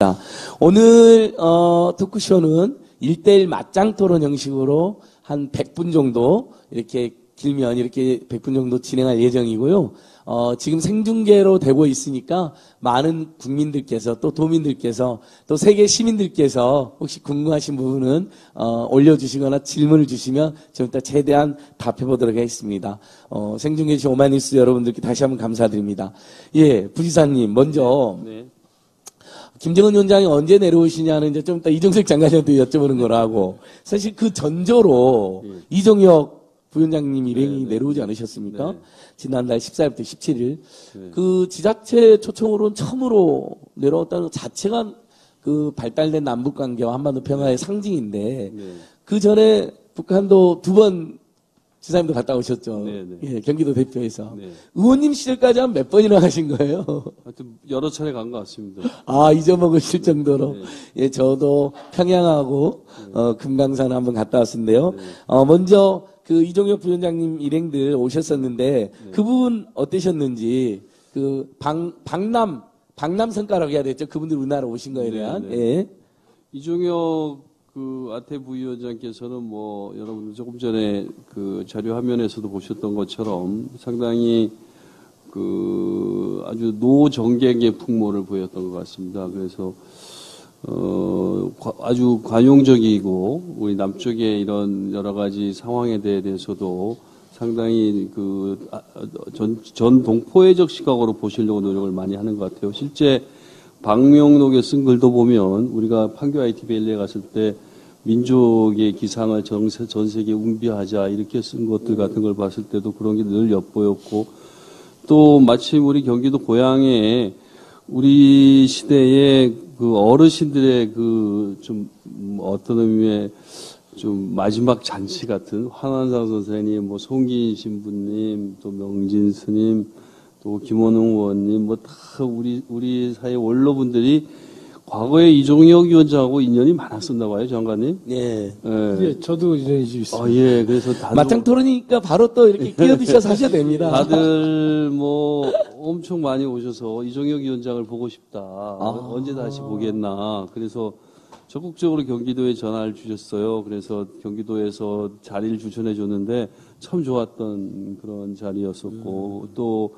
자, 오늘 토크쇼는 1대1 맞짱 토론 형식으로 한 100분 정도 이렇게 길면 이렇게 100분 정도 진행할 예정이고요. 지금 생중계로 되고 있으니까 많은 국민들께서 또 도민들께서 또 세계 시민들께서 혹시 궁금하신 부분은 올려주시거나 질문을 주시면 좀 이따 최대한 답해보도록 하겠습니다. 생중계 주신 오마이뉴스 여러분들께 다시 한번 감사드립니다. 예, 부지사님 먼저 네. 김정은 위원장이 언제 내려오시냐는 이제 좀 이따 이정석 장관님한테 여쭤보는 거라고. 사실 그 전조로 이종혁 부위원장님 일행이 내려오지 않으셨습니까? 네. 지난달 14일부터 17일. 네. 그 지자체 초청으로는 처음으로 내려왔다는 것 자체가 그 발달된 남북 관계와 한반도 평화의 상징인데 네. 그 전에 북한도 두 번 지사님도 갔다 오셨죠. 네, 네. 예, 경기도 대표에서. 네. 의원님 시절까지 한 몇 번이나 가신 거예요? 하여튼 여러 차례 간 것 같습니다. 아, 잊어먹으실 정도로. 네. 예, 저도 평양하고, 금강산 한번 갔다 왔었는데요. 네. 먼저 그 이종혁 부위원장님 일행들 오셨었는데, 네. 그 부분 어떠셨는지, 그 방남 성과라고 해야 되겠죠? 그분들 우리나라 오신 거에 대한. 네, 네. 예. 이종혁 그 아태 부위원장께서는 뭐 여러분들 조금 전에 그 자료 화면에서도 보셨던 것처럼 상당히 그 아주 노정객의 풍모를 보였던 것 같습니다. 그래서 아주 관용적이고 우리 남쪽의 이런 여러 가지 상황에 대해서도 상당히 그 전 동포애적 시각으로 보시려고 노력을 많이 하는 것 같아요. 실제 박명록에 쓴 글도 보면 우리가 판교 IT밸리에 갔을 때 민족의 기상을 전 세계에 웅비하자 이렇게 쓴 것들 같은 걸 봤을 때도 그런 게 늘 엿보였고 또 마침 우리 경기도 고향에 우리 시대의 그 어르신들의 그 좀 어떤 의미의 좀 마지막 잔치 같은 환한상 선생님, 뭐 송기인 신부님, 또 명진 스님, 또 김원웅 의원님, 뭐 다 우리 사회 원로분들이 과거에 이종혁 위원장하고 인연이 많았었나 봐요, 장관님. 예. 예, 저도 인연이 좀 있습니다. 예, 그래서 다들 맞짱 토론이니까 바로 또 이렇게 끼어드셔서 하셔야 됩니다. 다들 뭐 엄청 많이 오셔서 이종혁 위원장을 보고 싶다. 언제 다시 보겠나. 그래서 적극적으로 경기도에 전화를 주셨어요. 그래서 경기도에서 자리를 추천해 줬는데 참 좋았던 그런 자리였었고 또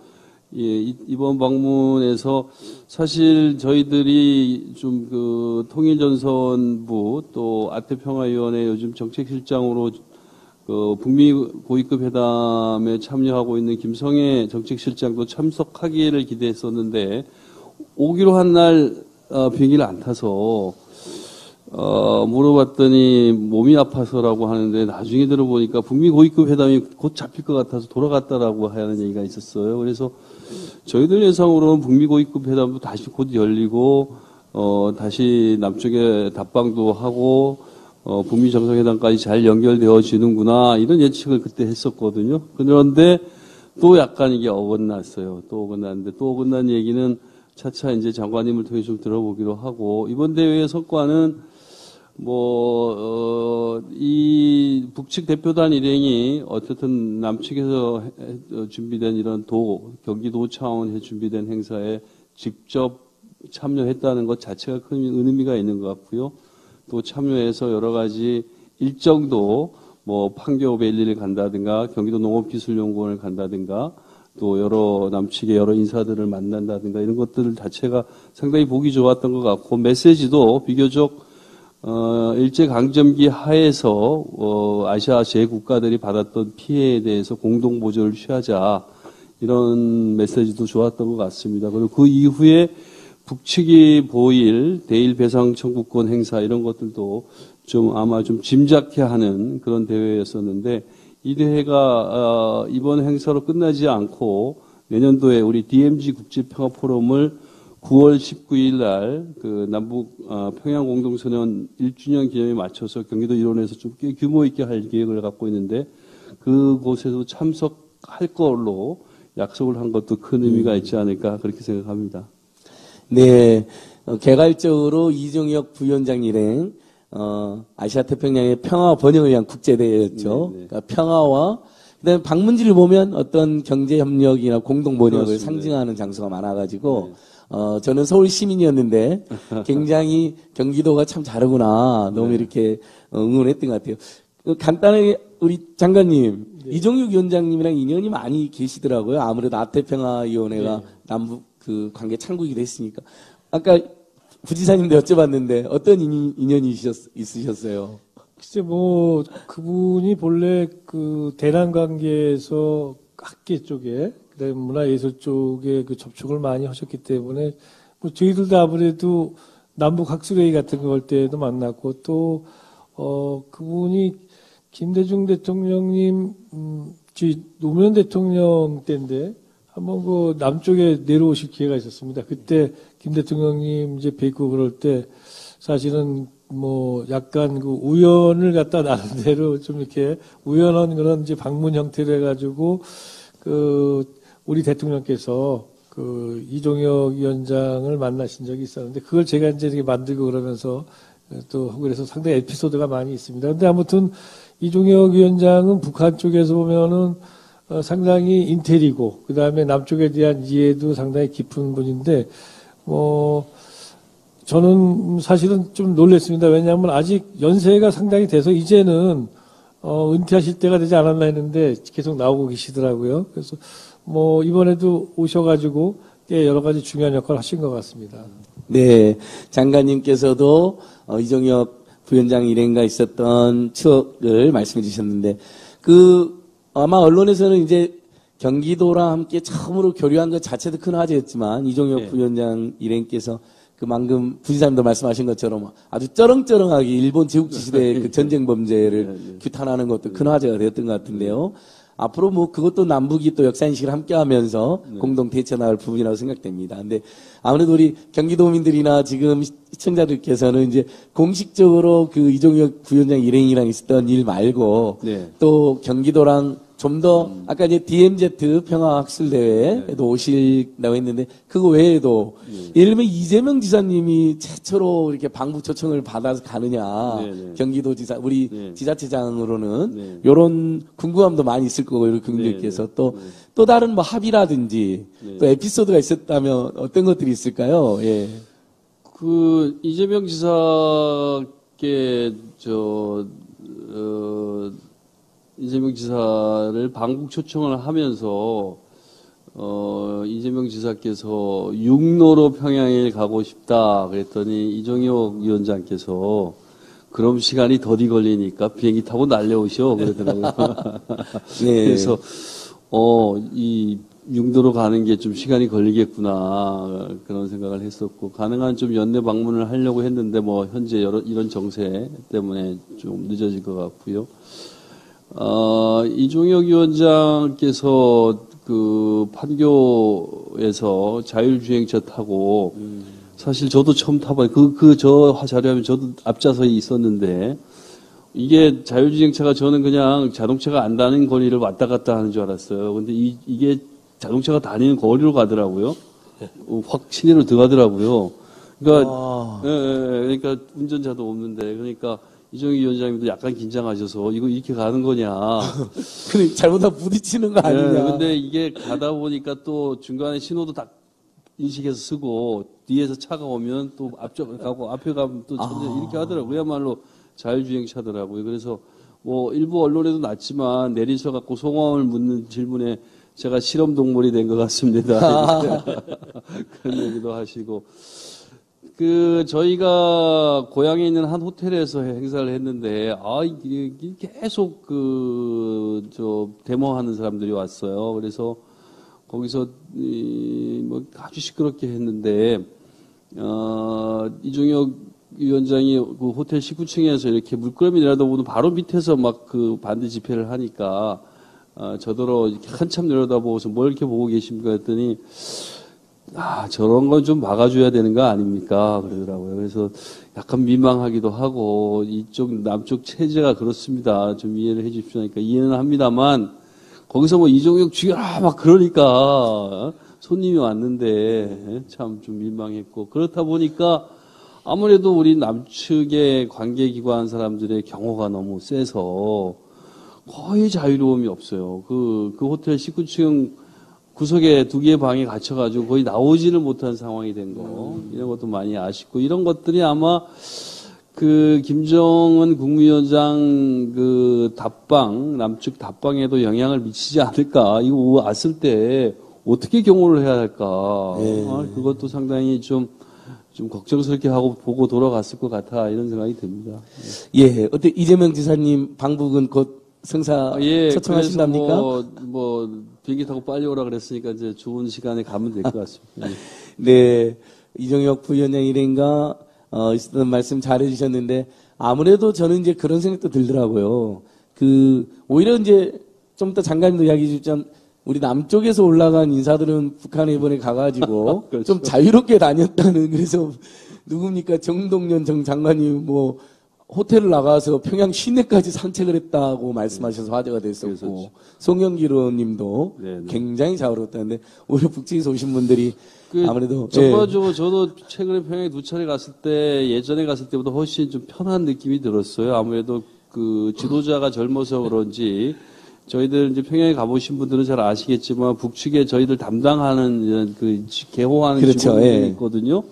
예, 이번 방문에서 사실 저희들이 좀 그 통일전선부 또 아태평화위원회 요즘 정책실장으로 그 북미 고위급 회담에 참여하고 있는 김성애 정책실장도 참석하기를 기대했었는데 오기로 한 날 비행기를 안 타서 물어봤더니 몸이 아파서라고 하는데 나중에 들어보니까 북미 고위급 회담이 곧 잡힐 것 같아서 돌아갔다라고 하는 얘기가 있었어요. 그래서 저희들 예상으로는 북미 고위급 회담도 다시 곧 열리고 다시 남쪽에 답방도 하고 북미 정상회담까지 잘 연결되어지는구나 이런 예측을 그때 했었거든요. 그런데 또 약간 이게 어긋났어요. 또 어긋났는데 또 어긋난 얘기는 차차 이제 장관님을 통해 좀 들어보기로 하고 이번 대회의 성과는 이 북측 대표단 일행이 어쨌든 남측에서 준비된 이런 경기도 차원에서 준비된 행사에 직접 참여했다는 것 자체가 큰 의미가 있는 것 같고요. 또 참여해서 여러 가지 일정도 뭐 판교 밸리를 간다든가 경기도 농업기술연구원을 간다든가 또 여러 남측의 여러 인사들을 만난다든가 이런 것들 자체가 상당히 보기 좋았던 것 같고 메시지도 비교적 일제강점기 하에서 아시아 제국가들이 받았던 피해에 대해서 공동보조를 취하자 이런 메시지도 좋았던 것 같습니다. 그리고 그 이후에 북측이 보일 대일 배상 청구권 행사 이런 것들도 좀 아마 좀 짐작해야 하는 그런 대회였었는데 이 대회가 이번 행사로 끝나지 않고 내년도에 우리 DMZ 국제평화 포럼을 9월 19일 날 그 남북 평양 공동선언 1주년 기념에 맞춰서 경기도 일원에서 좀 꽤 규모 있게 할 계획을 갖고 있는데 그곳에도 참석할 걸로 약속을 한 것도 큰 의미가 있지 않을까 그렇게 생각합니다. 네, 개괄적으로 이종혁 부위원장 일행 아시아 태평양의 평화와 번영을 위한 국제대회였죠. 그러니까 평화와 그다음에 방문지를 보면 어떤 경제 협력이나 공동 번영을 상징하는 장소가 많아가지고 저는 서울 시민이었는데 굉장히 경기도가 참 다르구나. 너무 네. 이렇게 응원했던 것 같아요. 간단하게 우리 장관님, 이종육 위원장님이랑 인연이 많이 계시더라고요. 아무래도 아태평화위원회가 남북 그 관계 창구이기도 했으니까. 아까 부지사님도 여쭤봤는데 어떤 인연이 있으셨어요? 글쎄 뭐 그분이 본래 그 대남 관계에서 학계 쪽에 그다음에 문화예술 쪽에 그 접촉을 많이 하셨기 때문에 뭐 저희들도 아무래도 남북 학술회의 같은 거 할 때도 만났고 또 그분이 김대중 대통령님 저희 노무현 대통령 때인데 한번 그 남쪽에 내려오실 기회가 있었습니다. 그때 김 대통령님 이제 뵙고 그럴 때 사실은 뭐 약간 그 우연을 갖다 나름대로 좀 이렇게 우연한 그런 이제 방문 형태로 해가지고 그 우리 대통령께서 그 이종혁 위원장을 만나신 적이 있었는데 그걸 제가 이제 이렇게 만들고 그러면서 또 그래서 상당히 에피소드가 많이 있습니다. 근데 아무튼 이종혁 위원장은 북한 쪽에서 보면은 상당히 인텔이고 그 다음에 남쪽에 대한 이해도 상당히 깊은 분인데 뭐 저는 사실은 좀 놀랐습니다. 왜냐하면 아직 연세가 상당히 돼서 이제는 은퇴하실 때가 되지 않았나 했는데 계속 나오고 계시더라고요. 그래서 뭐 이번에도 오셔가지고 꽤 여러 가지 중요한 역할을 하신 것 같습니다. 네, 장관님께서도 이종혁 부위원장 일행과 있었던 추억을 말씀해 주셨는데 아마 언론에서는 이제 경기도랑 함께 처음으로 교류한 것 자체도 큰 화제였지만 이종혁 부위원장 일행께서 방금 부지사님도 말씀하신 것처럼 아주 쩌렁쩌렁하게 일본 제국지시대의 그 전쟁 범죄를 규탄하는 것도 큰 화제가 되었던 것 같은데요. 앞으로 뭐 그것도 남북이 또 역사인식을 함께 하면서 공동 대처 나갈 부분이라고 생각됩니다. 근데 아무래도 우리 경기도민들이나 지금 시청자들께서는 이제 공식적으로 그 이종혁 부위원장 일행이랑 있었던 일 말고 또 경기도랑 좀 더 아까 이제 DMZ 평화학술대회에도 오신다고 했는데 그거 외에도 예를 들면 이재명 지사님이 최초로 이렇게 방북 초청을 받아서 가느냐 경기도지사 우리 지자체장으로는 이런 궁금함도 많이 있을 거고 우리 국민들께서 또 다른 뭐 합의라든지 또 에피소드가 있었다면 어떤 것들이 있을까요? 예. 그 이재명 지사께 이재명 지사를 방북 초청을 하면서 이재명 지사께서 육로로 평양에 가고 싶다 그랬더니 이종혁 위원장께서 그럼 시간이 더디 걸리니까 비행기 타고 날려오셔 그러더라고요. 네. 그래서 이 육로로 가는 게 좀 시간이 걸리겠구나 그런 생각을 했었고 가능한 좀 연내 방문을 하려고 했는데 뭐 현재 이런 정세 때문에 좀 늦어질 것 같고요. 이종혁 위원장께서 그 판교에서 자율주행차 타고 사실 저도 처음 타봐요. 저 자료하면 저도 앞좌석에 있었는데 이게 자율주행차가 저는 그냥 자동차가 안 다니는 거리를 왔다 갔다 하는 줄 알았어요. 근데 이게 자동차가 다니는 거리로 가더라고요. 확 시내로 들어가더라고요. 그러니까, 그러니까 운전자도 없는데 그러니까 이종혁 위원장님도 약간 긴장하셔서 이거 이렇게 가는 거냐. 그래, 잘못하면 부딪히는 거 아니냐. 근데 이게 가다 보니까 또 중간에 신호도 다 인식해서 쓰고 뒤에서 차가 오면 또 앞쪽 가고 앞에 가면 또 이렇게 하더라고요. 그야말로 자율주행차더라고요. 그래서 뭐 일부 언론에도 났지만 내리셔 갖고 속마음을 묻는 질문에 제가 실험 동물이 된 것 같습니다. 그런 얘기도 하시고. 저희가 고향에 있는 한 호텔에서 행사를 했는데, 계속 데모하는 사람들이 왔어요. 그래서 거기서, 뭐 아주 시끄럽게 했는데, 이종혁 위원장이 그 호텔 19층에서 이렇게 물끄러미 내려다 보면 바로 밑에서 막 그 반대 집회를 하니까, 저더러 이렇게 한참 내려다보고서 뭘 이렇게 보고 계십니까 했더니, 저런 건 좀 막아줘야 되는 거 아닙니까? 그러더라고요. 그래서 약간 민망하기도 하고, 남쪽 체제가 그렇습니다. 좀 이해를 해 주십시오. 그러니까 이해는 합니다만, 거기서 뭐 이종혁 죽여라! 막 그러니까, 손님이 왔는데, 참 좀 민망했고, 그렇다 보니까 아무래도 우리 남측의 관계기관 사람들의 경호가 너무 세서 거의 자유로움이 없어요. 그 호텔 19층 구석에 2개의 방에 갇혀가지고 거의 나오지를 못한 상황이 된 거. 이런 것도 많이 아쉽고, 이런 것들이 아마 그 김정은 국무위원장 그 답방, 남측 답방에도 영향을 미치지 않을까. 이거 왔을 때 어떻게 경호를 해야 할까. 그것도 상당히 좀 걱정스럽게 하고 보고 돌아갔을 것 같아. 이런 생각이 듭니다. 예, 어때 이재명 지사님 방북은 곧 성사 예, 초청하신답니까? 뭐 비행기 타고 빨리 오라 그랬으니까 이제 좋은 시간에 가면 될 것 같습니다. 네, 이종혁 부위원장 일행과 있었던 말씀 잘해주셨는데 아무래도 저는 이제 그런 생각도 들더라고요. 오히려 이제 좀 더 장관님도 이야기해 주셨지만 우리 남쪽에서 올라간 인사들은 북한에 이번에 가가지고 그렇죠. 좀 자유롭게 다녔다는 그래서 누굽니까 정동연 정 장관님 뭐 호텔을 나가서 평양 시내까지 산책을 했다고 말씀하셔서 화제가 됐었고 그렇죠. 송영길 의원님도 네네. 굉장히 자유롭다는데 오히려 북측에서 오신 분들이 아무래도 전반적으로 저도 최근에 평양에 2차례 갔을 때 예전에 갔을 때보다 훨씬 좀 편한 느낌이 들었어요. 아무래도 그 지도자가 젊어서 그런지 저희들 이제 평양에 가보신 분들은 잘 아시겠지만 북측에 저희들 담당하는 이런 그 개호하는 그렇죠. 직원들이 예. 있거든요.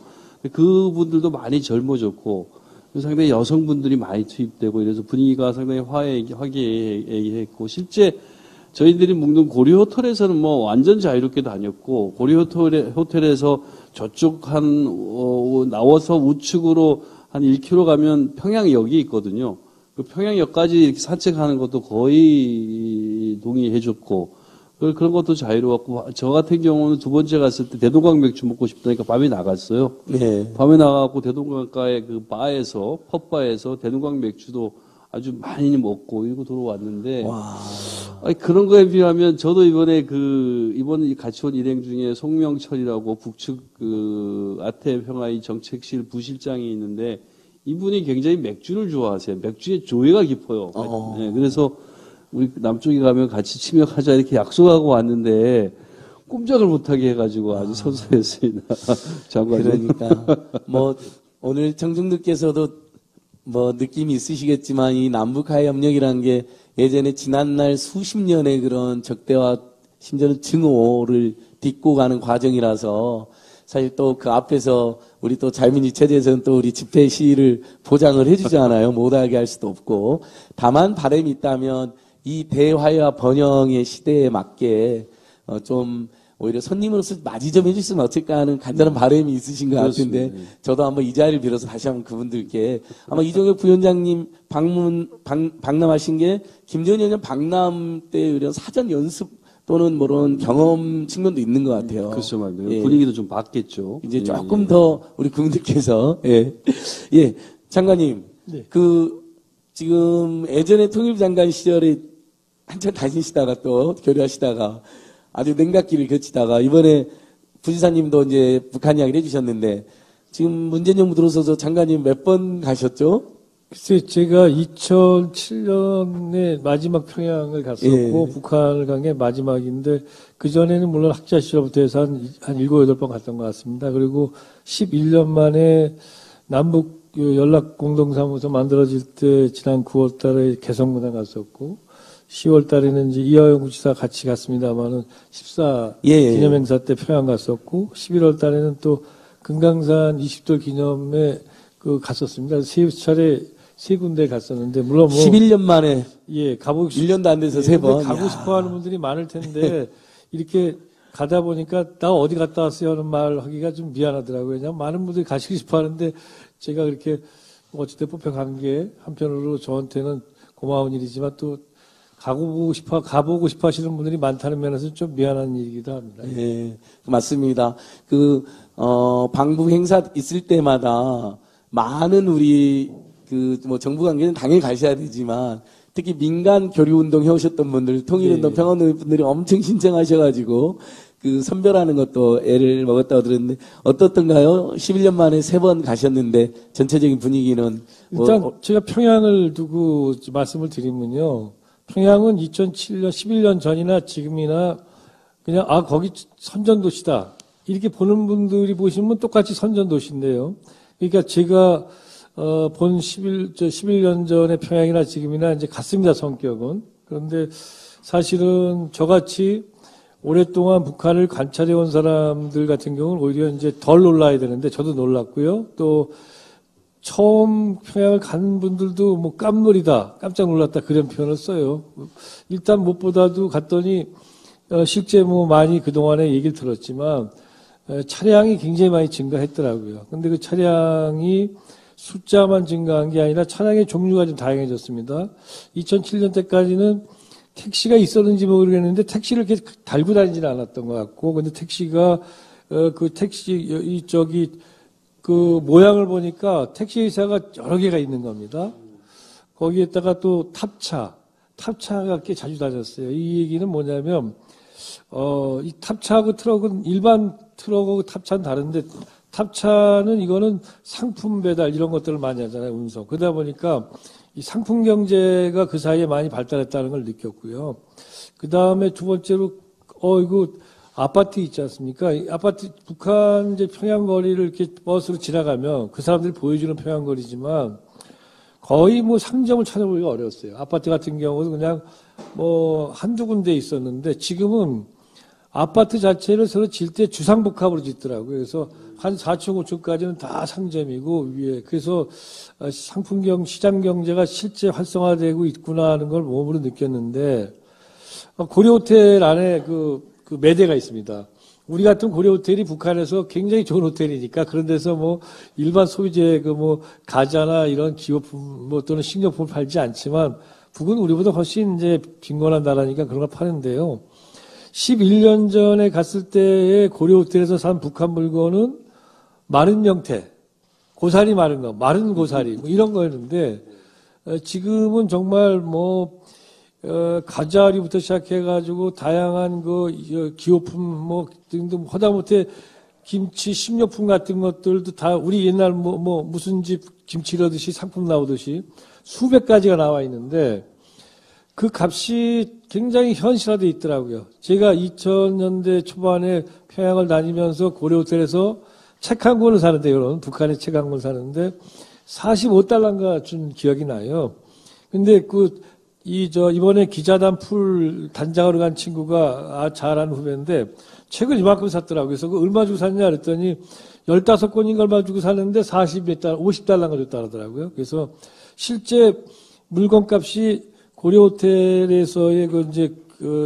그분들도 많이 젊어졌고 상당히 여성분들이 많이 투입되고 이래서 분위기가 상당히 화기애애했고 실제 저희들이 묵는 고려 호텔에서는 뭐 완전 자유롭게 다녔고 고려 호텔에서 저쪽 나와서 우측으로 한 1km 가면 평양역이 있거든요. 그 평양역까지 이렇게 산책하는 것도 거의 동의해줬고 그런 것도 자유로웠고 저 같은 경우는 2번째 갔을 때 대동강 맥주 먹고 싶다니까 밤에 나갔어요. 네. 밤에 나가고 대동강가의 그 펍바에서 대동강 맥주도 아주 많이 먹고 이러고 돌아왔는데 와. 아니, 그런 거에 비하면 저도 이번에 이번 같이 온 일행 중에 송명철이라고 북측 아태 평화의 정책실 부실장이 있는데 이분이 굉장히 맥주를 좋아하세요. 맥주에 조예가 깊어요. 네, 그래서 우리 남쪽에 가면 같이 침역하자 이렇게 약속하고 왔는데 꼼짝을 못하게 해가지고 아주 선수했습니다. 장관님. 그러니까 뭐 오늘 청중들께서도 뭐 느낌이 있으시겠지만 이 남북하의 협력이라는 게 예전에 지난날 수십 년의 그런 적대와 심지어는 증오를 딛고 가는 과정이라서 사실 또 그 앞에서 우리 또 자유민주 체제에서는 또 우리 집회 시위를 보장을 해주잖아요. 못하게 할 수도 없고. 다만 바람이 있다면 이 대화와 번영의 시대에 맞게 좀 오히려 손님으로서 맞이 좀 해주시면 어떨까 하는 간단한 바람이 있으신 것 같은데 저도 한번 이 자리를 빌어서 다시 한번 그분들께 아마 이종혁 부위원장님 방남하신 게 김정은 위원장 방남 때 이런 사전 연습 또는 뭐 그런 경험 측면도 있는 것 같아요. 그렇죠, 맞아요. 예. 분위기도 좀 바뀌었죠. 이제 조금 더 우리 국민들께서 예 장관님 네. 지금 예전에 통일장관 시절에 한참 다니시다가 또 교류하시다가 아주 냉각기를 거치다가 이번에 부지사님도 이제 북한 이야기를 해주셨는데 지금 문재인 정부 들어서서 장관님 몇 번 가셨죠? 글쎄, 제가 2007년에 마지막 평양을 갔었고, 예. 북한을 간 게 마지막인데, 그전에는 물론 학자 시절부터 해서 한 7, 8번 갔던 것 같습니다. 그리고 11년 만에 남북 연락 공동사무소 만들어질 때 지난 9월 달에 개성문에 갔었고, 10월 달에는 이제 이하영 구치사 같이 갔습니다만은 14 예. 기념행사 때 평양 갔었고, 11월 달에는 또 금강산 20돌 기념에 갔었습니다. 세 군데 갔었는데, 물론 11년 만에 예, 1년도 안 돼서 세 번. 가고 싶어 하는 분들이 많을 텐데, 이렇게 가다 보니까 나 어디 갔다 왔어요 하는 말 하기가 좀 미안하더라고요. 그냥 많은 분들이 가시고 싶어 하는데, 제가 그렇게 어쨌든 뽑혀간 게 한편으로 저한테는 고마운 일이지만 또 가보고 싶어 하시는 분들이 많다는 면에서 좀 미안한 일이기도 합니다. 예, 맞습니다. 방북 행사 있을 때마다 많은 우리 뭐 정부 관계는 당연히 가셔야 되지만 특히 민간 교류 운동 해오셨던 분들, 통일운동, 네. 평화운동 분들이 엄청 신청하셔가지고 선별하는 것도 애를 먹었다고 들었는데 어떻던가요? 11년 만에 3번 가셨는데 전체적인 분위기는 일단 제가 평양을 두고 말씀을 드리면요. 평양은 2007년, 11년 전이나 지금이나 그냥 거기 선전도시다. 이렇게 보는 분들이 보시면 똑같이 선전도시인데요. 그러니까 제가 본 11년 전에 평양이나 지금이나 이제 같습니다, 성격은. 그런데 사실은 저같이 오랫동안 북한을 관찰해 온 사람들 같은 경우는 오히려 이제 덜 놀라야 되는데 저도 놀랐고요. 또 처음 평양을 간 분들도 뭐 깜놀이다, 깜짝 놀랐다 그런 표현을 써요. 일단 무엇보다도 갔더니 실제 뭐 많이 그동안에 얘기를 들었지만 차량이 굉장히 많이 증가했더라고요. 근데 그 차량이 숫자만 증가한 게 아니라 차량의 종류가 좀 다양해졌습니다. 2007년 때까지는 택시가 있었는지 모르겠는데 택시를 이렇게 달고 다니지는 않았던 것 같고, 근데 택시가 그 택시 그 모양을 보니까 택시 회사가 여러 개가 있는 겁니다. 거기에다가 또 탑차가 꽤 자주 다녔어요. 이 얘기는 뭐냐면 이 탑차하고 트럭은 일반 트럭하고 탑차는 다른데, 탑차는 이거는 상품 배달 이런 것들을 많이 하잖아요, 운송. 그러다 보니까 이 상품 경제가 그 사이에 많이 발달했다는 걸 느꼈고요. 그 다음에 두 번째로, 이거 아파트 있지 않습니까? 이 아파트, 북한 이제 평양 거리를 이렇게 버스로 지나가면 그 사람들이 보여주는 평양 거리지만 거의 뭐 상점을 찾아보기가 어려웠어요. 아파트 같은 경우는 그냥 뭐 한두 군데 있었는데 지금은 아파트 자체를 서로 질 때 주상복합으로 짓더라고요. 그래서 한 4층, 5층까지는 다 상점이고 위에. 그래서 시장 경제가 실제 활성화되고 있구나 하는 걸 몸으로 느꼈는데, 고려호텔 안에 그 매대가 있습니다. 우리 같은 고려호텔이 북한에서 굉장히 좋은 호텔이니까 그런 데서 뭐 일반 소비재 가자나 이런 기호품 또는 식료품을 팔지 않지만 북은 우리보다 훨씬 이제 빈곤한 나라니까 그런 걸 파는데요. 11년 전에 갔을 때의 고려호텔에서 산 북한 물건은 마른 명태, 고사리 마른 거, 마른 고사리 이런 거였는데 지금은 정말 가자리부터 시작해가지고 다양한 기호품 등등 하다못해 김치, 식료품 같은 것들도 다 우리 옛날 무슨 집 김치 이러듯이 상품 나오듯이 수백 가지가 나와 있는데 그 값이 굉장히 현실화되어 있더라고요. 제가 2000년대 초반에 평양을 다니면서 고려호텔에서 책 한 권을 사는데, 여러분, 북한의 책 한 권을 사는데 45달러인가 준 기억이 나요. 근데 이번에 기자단 풀 단장으로 간 친구가 잘하는 후배인데 책을 이만큼 샀더라고요. 그래서 얼마 주고 샀냐 그랬더니 15권인가 얼마 주고 샀는데 50달러가 줬다 하더라고요. 그래서 실제 물건값이 고려호텔에서의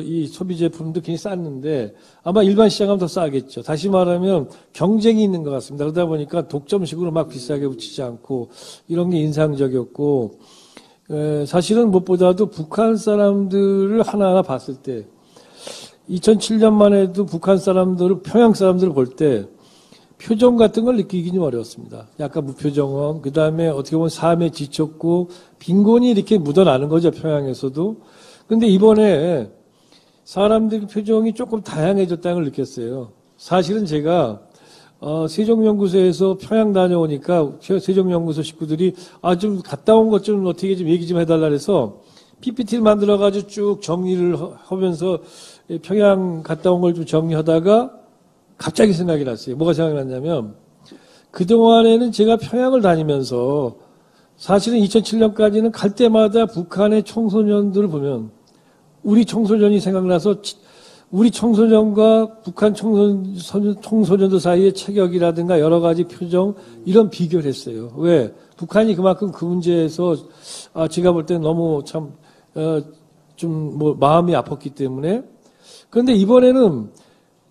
이 소비 제품도 굉장히 쌌는데 아마 일반 시장하면 더 싸겠죠. 다시 말하면 경쟁이 있는 것 같습니다. 그러다 보니까 독점식으로 막 비싸게 붙이지 않고 이런 게 인상적이었고, 사실은 무엇보다도 북한 사람들을 하나하나 봤을 때 2007년만 해도 북한 사람들을, 평양 사람들을 볼 때 표정 같은 걸 느끼기 좀 어려웠습니다. 약간 무표정함, 그 다음에 어떻게 보면 삶에 지쳤고 빈곤이 이렇게 묻어나는 거죠, 평양에서도. 근데 이번에 사람들 표정이 조금 다양해졌다는 걸 느꼈어요. 사실은 제가 세종연구소에서 평양 다녀오니까 세종연구소 식구들이 좀 갔다 온 것 좀 어떻게 좀 얘기 좀 해달라 그래서 PPT를 만들어가지고 쭉 정리를 하면서 평양 갔다 온 걸 좀 정리하다가 갑자기 생각이 났어요. 뭐가 생각이 났냐면 그동안에는 제가 평양을 다니면서 사실은 2007년까지는 갈 때마다 북한의 청소년들을 보면 우리 청소년이 생각나서 우리 청소년과 북한 청소년들 사이의 체격이라든가 여러 가지 표정 이런 비교를 했어요. 왜? 북한이 그만큼 그 문제에서 제가 볼 때는 너무 참 마음이 아팠기 때문에. 그런데 이번에는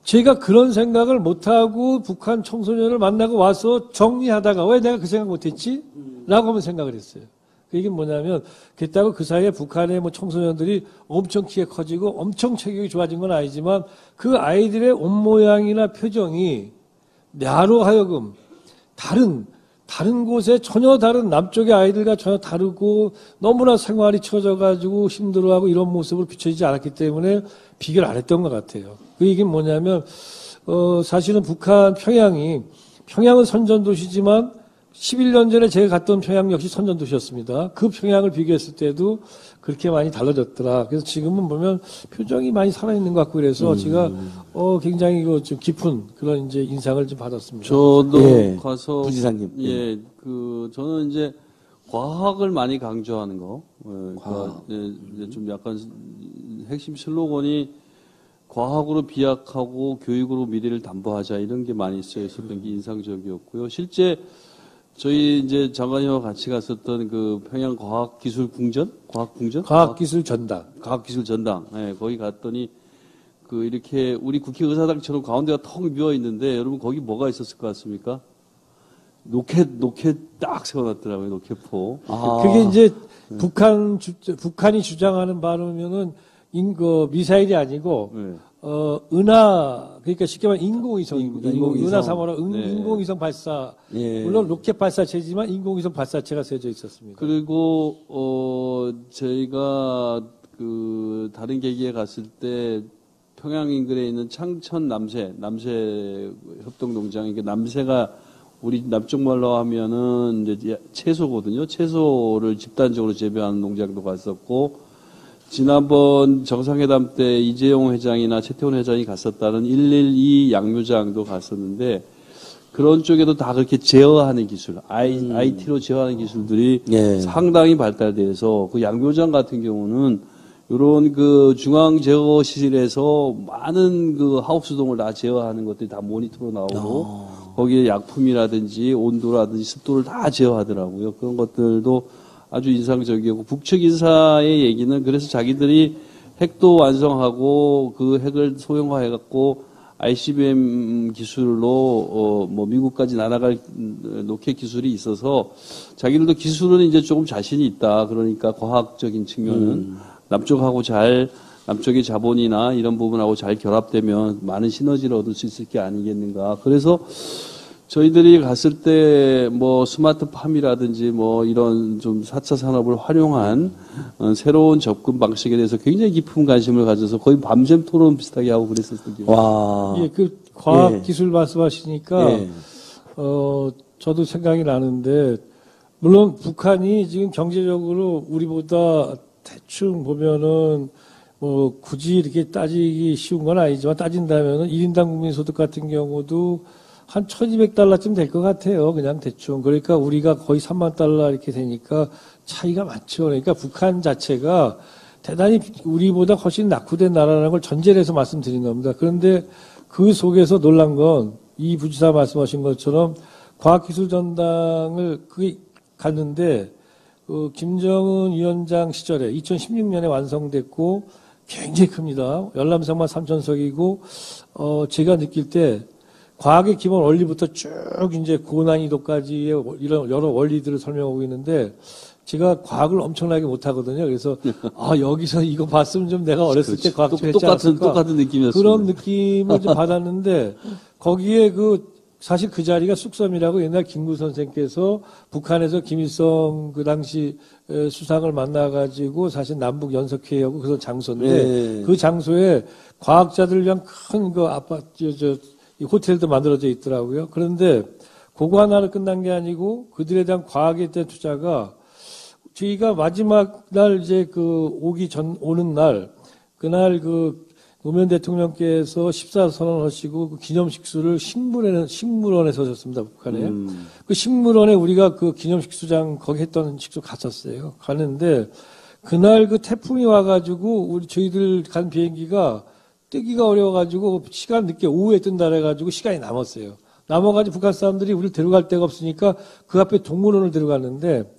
제가 그런 생각을 못하고 북한 청소년을 만나고 와서 정리하다가 왜 내가 그 생각 못했지? 라고 하면 생각을 했어요. 이게 뭐냐면 그렇다고 그 사이에 북한의 청소년들이 엄청 키가 커지고 엄청 체격이 좋아진 건 아니지만 그 아이들의 옷 모양이나 표정이 나로 하여금 다른 곳에 전혀 다른 남쪽의 아이들과 전혀 다르고 너무나 생활이 처져가지고 힘들어하고 이런 모습을 비춰지지 않았기 때문에 비교를 안 했던 것 같아요. 그 얘기는 뭐냐면 사실은 평양은 선전도시지만 11년 전에 제가 갔던 평양 역시 선전도시였습니다. 그 평양을 비교했을 때도 그렇게 많이 달라졌더라. 그래서 지금은 보면 표정이 많이 살아있는 것 같고 그래서 제가 굉장히 좀 깊은 그런 이제 인상을 좀 받았습니다. 저도 가서 부지사님. 저는 이제 과학을 많이 강조하는 거. 과학. 이제 좀 약간 핵심 슬로건이 과학으로 비약하고 교육으로 미래를 담보하자 이런 게 많이 쓰여 있었던 게 인상적이었고요. 실제 저희 이제 장관님과 같이 갔었던 그 평양 과학기술궁전? 과학기술 전당. 과학기술 전당. 예, 거기 갔더니 그 이렇게 우리 국회의사당처럼 가운데가 텅 비어 있는데 여러분 거기 뭐가 있었을 것 같습니까? 로켓 딱 세워놨더라고요, 로켓포. 그게 이제 북한이 주장하는 바로면은 미사일이 아니고, 네. 그러니까 쉽게 말하면 인공위성입니다. 인공위성. 은하 3호라 네. 인공위성 발사. 예. 물론 로켓 발사체지만 인공위성 발사체가 세워져 있었습니다. 그리고 저희가 그 다른 계기에 갔을 때 평양 인근에 있는 창천 남새 협동농장, 이게 남새가 우리 남쪽 말로 하면은 이제 채소거든요. 채소를 집단적으로 재배하는 농장도 갔었고, 지난번 정상회담 때 이재용 회장이나 최태원 회장이 갔었다는 112 양묘장도 갔었는데, 그런 쪽에도 다 그렇게 제어하는 기술, IT로 제어하는 기술들이 예. 상당히 발달돼서, 그 양묘장 같은 경우는 요런 그 중앙 제어실에서 많은 그 하우스동을 다 제어하는 것들이 다 모니터로 나오고, 거기에 약품이라든지 온도라든지 습도를 다 제어하더라고요. 그런 것들도 아주 인상적이었고, 북측 인사의 얘기는 그래서 자기들이 핵도 완성하고 그 핵을 소형화해갖고 ICBM 기술로 뭐 미국까지 날아갈 로켓 기술이 있어서 자기들도 기술은 이제 조금 자신이 있다. 그러니까 과학적인 측면은 남쪽의 자본이나 이런 부분하고 잘 결합되면 많은 시너지를 얻을 수 있을 게 아니겠는가. 그래서 저희들이 갔을 때 뭐 스마트팜이라든지 뭐 이런 좀 4차 산업을 활용한 새로운 접근 방식에 대해서 굉장히 깊은 관심을 가져서 거의 밤샘 토론 비슷하게 하고 그랬었던 기억이 나요. 와. 예, 그 과학기술 말씀하시니까, 예. 저도 생각이 나는데, 물론 북한이 지금 경제적으로 우리보다 대충 보면은 뭐 굳이 이렇게 따지기 쉬운 건 아니지만 따진다면은 1인당 국민소득 같은 경우도 한 1200달러쯤 될 것 같아요. 그냥 대충. 그러니까 우리가 거의 3만 달러 이렇게 되니까 차이가 많죠. 그러니까 북한 자체가 대단히 우리보다 훨씬 낙후된 나라라는 걸 전제를 해서 말씀드린 겁니다. 그런데 그 속에서 놀란 건 이 부지사 말씀하신 것처럼 과학기술 전당을 그게 갔는데 김정은 위원장 시절에 2016년에 완성됐고 굉장히 큽니다. 열람석만 3,000석이고 제가 느낄 때 과학의 기본 원리부터 쭉 이제 고난이도까지의 이런 여러 원리들을 설명하고 있는데 제가 과학을 엄청나게 못하거든요. 그래서 여기서 이거 봤으면 좀 내가 어렸을 때 과학 좀 했지 않았을까. 똑같은 느낌이었어요. 그런 느낌을 좀 받았는데 거기에 사실 그 자리가 쑥섬이라고 옛날 김구 선생께서 북한에서 김일성 그 당시 수상을 만나가지고 사실 남북 연석회의하고 그런 장소인데 네. 그 장소에 과학자들 위한 큰 그 아파트, 이 호텔도 만들어져 있더라고요. 그런데 그거 하나로 끝난 게 아니고 그들에 대한 과학에 대한 투자가 저희가 마지막 날 이제 오는 날, 그날 노무현 대통령께서 14선언 하시고 그 기념식수를 식물원에서 하셨습니다, 북한에. 그 식물원에 우리가 그 기념식수장 거기 했던 식수 갔었어요. 갔는데 그날 그 태풍이 와가지고 저희들 간 비행기가 뜨기가 어려워가지고 시간 늦게 오후에 뜬다 그래가지고 시간이 남았어요. 남아가지고 북한 사람들이 우리를 데려갈 데가 없으니까 그 앞에 동물원을 데려갔는데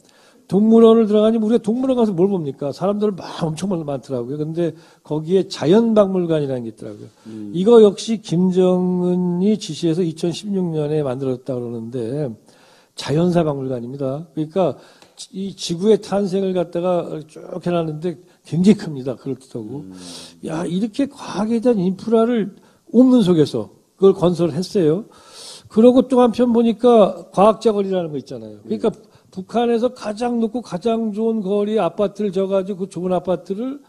동물원을 들어가니 우리가 동물원 가서 뭘 봅니까? 사람들 엄청 많더라고요. 근데 거기에 자연박물관이라는 게 있더라고요. 이거 역시 김정은이 지시해서 2016년에 만들었다 그러는데 자연사 박물관입니다. 그러니까 이 지구의 탄생을 갖다가 쭉 해놨는데 굉장히 큽니다. 그렇다고. 야, 이렇게 과학에 대한 인프라를 옵는 속에서 그걸 건설했어요. 그러고 또 한편 보니까 과학자 거리라는 거 있잖아요. 그러니까 북한에서 가장 높고 가장 좋은 거리에 아파트를 져가지고 그 좁은 아파트를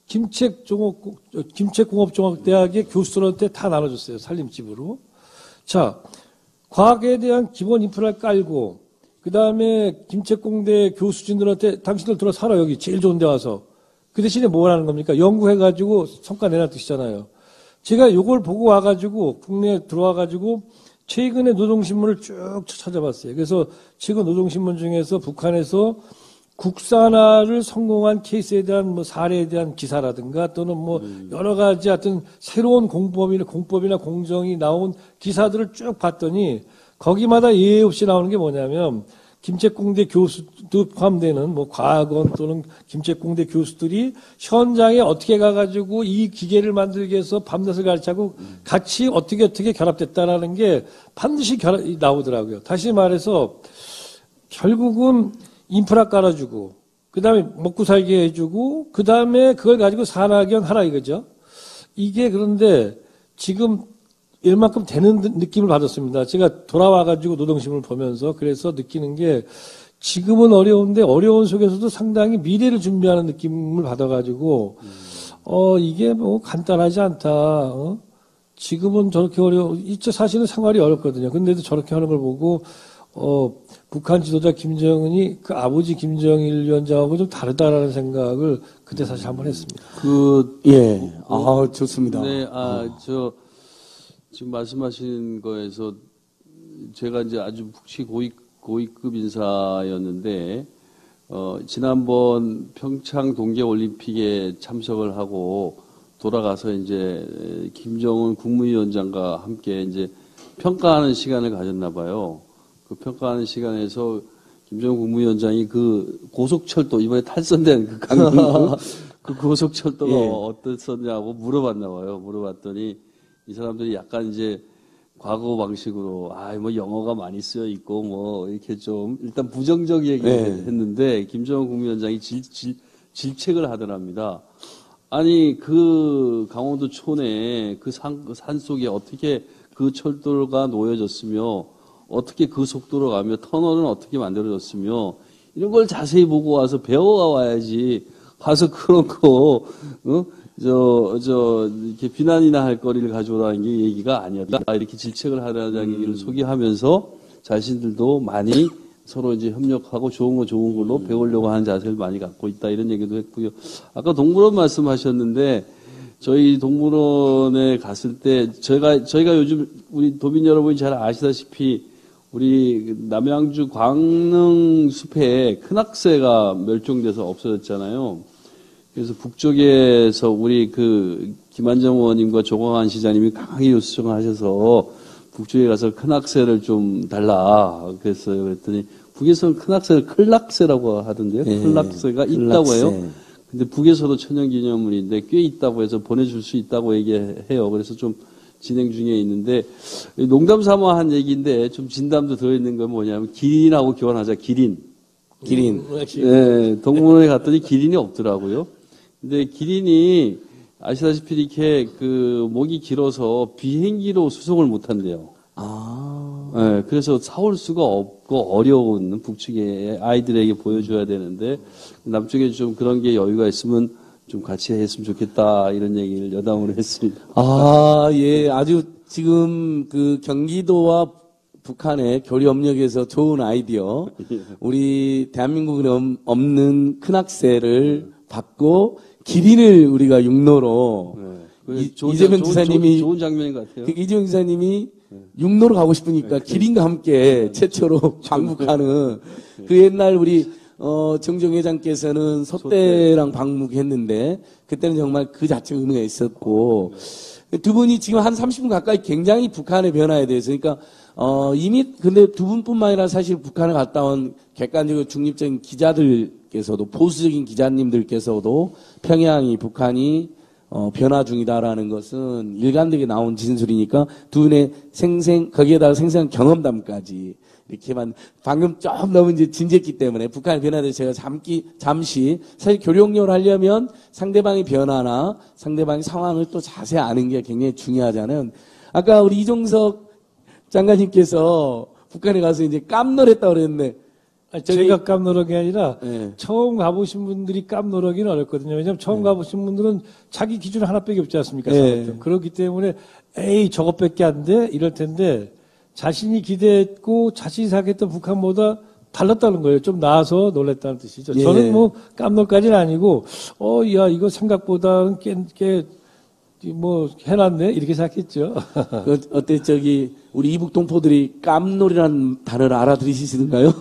김책공업종합대학의 교수들한테 다 나눠줬어요. 살림집으로. 자, 과학에 대한 기본 인프라를 깔고 그 다음에 김책공대 교수진들한테 당신들 들어 살아 여기 제일 좋은 데 와서 그 대신에 뭘 하는 겁니까? 연구해가지고 성과 내는 뜻이잖아요. 제가 요걸 보고 와가지고 국내에 들어와가지고 최근에 노동신문을 쭉 찾아봤어요. 그래서 최근 노동신문 중에서 북한에서 국산화를 성공한 케이스에 대한 뭐 사례에 대한 기사라든가 또는 뭐 여러 가지 하여튼 새로운 공법이나 공정이 나온 기사들을 쭉 봤더니 거기마다 예외 없이 나오는 게 뭐냐면 김책공대 교수도 포함되는 뭐 과학원 또는 김책공대 교수들이 현장에 어떻게 가가지고 이 기계를 만들기 위해서 밤낮을 가르치고 같이 어떻게 결합됐다라는 게 반드시 나오더라고요. 다시 말해서 결국은 인프라 깔아주고 그다음에 먹고 살게 해주고 그다음에 그걸 가지고 산학연 하라 이거죠. 이게 그런데 지금 얼만큼 되는 느낌을 받았습니다. 제가 돌아와가지고 노동신문을 보면서 그래서 느끼는 게 지금은 어려운데 어려운 속에서도 상당히 미래를 준비하는 느낌을 받아가지고 이게 뭐 간단하지 않다. 지금은 저렇게 사실은 생활이 어렵거든요. 근데도 저렇게 하는 걸 보고 북한 지도자 김정은이 그 아버지 김정일 위원장하고 좀 다르다라는 생각을 그때 사실 한번 했습니다. 예. 좋습니다. 네, 지금 말씀하신 거에서 제가 이제 아주 북치 고위급 인사였는데, 지난번 평창 동계올림픽에 참석을 하고 돌아가서 이제 김정은 국무위원장과 함께 이제 평가하는 시간을 가졌나 봐요. 그 평가하는 시간에서 김정은 국무위원장이 그 고속철도, 이번에 탈선된 그 강릉 그 고속철도가 예. 어땠었냐고 물어봤나 봐요. 물어봤더니 이 사람들이 약간 이제 과거 방식으로 뭐 영어가 많이 쓰여 있고 뭐 이렇게 좀 일단 부정적 얘기를 했는데 김정은 국무위원장이 질책을 하더랍니다. 아니 그 강원도 촌에 그 산 속에 어떻게 그 철도가 놓여졌으며 어떻게 그 속도로 가며 터널은 어떻게 만들어졌으며 이런 걸 자세히 보고 와서 배워와야지 가서 그런 거 이렇게 비난이나 할 거리를 가져오라는 게 얘기가 아니었다. 이렇게 질책을 하라는 얘기를 소개하면서 자신들도 많이 서로 이제 협력하고 좋은 거 좋은 걸로 배우려고 하는 자세를 많이 갖고 있다. 이런 얘기도 했고요. 아까 동물원 말씀하셨는데 저희 동물원에 갔을 때 저희가 요즘 우리 도민 여러분이 잘 아시다시피 우리 남양주 광릉 숲에 큰 악새가 멸종돼서 없어졌잖아요. 그래서 북쪽에서 우리 그 김한정 의원님과 조광한 시장님이 강하게 요청을 하셔서 북쪽에 가서 큰 악새를 좀 달라 그랬어요. 그랬더니 북에서는 큰 악새를 클락새라고 하던데요. 클락새가 있다고 해요. 근데 북에서도 천연기념물인데 꽤 있다고 해서 보내줄 수 있다고 얘기해요. 그래서 좀 진행 중에 있는데 농담 삼아 한 얘기인데 좀 진담도 들어있는 건 뭐냐면 기린하고 교환하자. 기린. 네, 동물원에 갔더니 기린이 없더라고요. 근데 기린이 아시다시피 이렇게 그 목이 길어서 비행기로 수송을 못 한대요. 네, 그래서 사올 수가 없고 어려운 북측의 아이들에게 보여줘야 되는데 남쪽에 좀 그런 게 여유가 있으면 좀 같이 했으면 좋겠다 이런 얘기를 여담으로 했습니다. 예, 아주 지금 그 경기도와 북한의 교류 협력에서 좋은 아이디어. 우리 대한민국에 없는 큰 학세를 받고 기린을 우리가 육로로 이재명 지사님이 좋은 장면인 것 같아요. 이재명 지사님이 육로로 가고 싶으니까 기린과 함께 최초로 방북하는 그 옛날 우리 정정 회장께서는 소떼랑 방북했는데 그때는 정말 그 자체 의미가 있었고 두 분이 지금 한 30분 가까이 굉장히 북한의 변화에 대해서 그러니까 이미 근데 두 분뿐만 아니라 사실 북한을 갔다 온 객관적이고 중립적인 기자들께서도 보수적인 기자님들께서도 평양이 북한이 변화 중이다라는 것은 일관되게 나온 진술이니까 두 분의 거기에다가 생생한 경험담까지 이렇게만 방금 좀 너무 이제 진지했기 때문에 북한의 변화에 대해서 제가 잠시 사실 교류협력을 하려면 상대방의 변화나 상대방의 상황을 또 자세히 아는 게 굉장히 중요하잖아요. 아까 우리 이종석 장관님께서 북한에 가서 이제 깜놀했다고 그랬는데 제가 깜놀한 게 아니라 처음 가보신 분들이 깜놀하기는 어렵거든요. 왜냐하면 처음 가보신 분들은 자기 기준 하나밖에 없지 않습니까? 그렇기 때문에 에이 저것밖에 안 돼? 이럴 텐데 자신이 기대했고 자신이 생각했던 북한보다 달랐다는 거예요. 좀 나아서 놀랬다는 뜻이죠. 저는 뭐 깜놀까지는 아니고 야 이거 생각보다 꽤 해놨네 이렇게 생각했죠. 어때 우리 이북 동포들이 깜놀이라는 단어를 알아들으시던가요?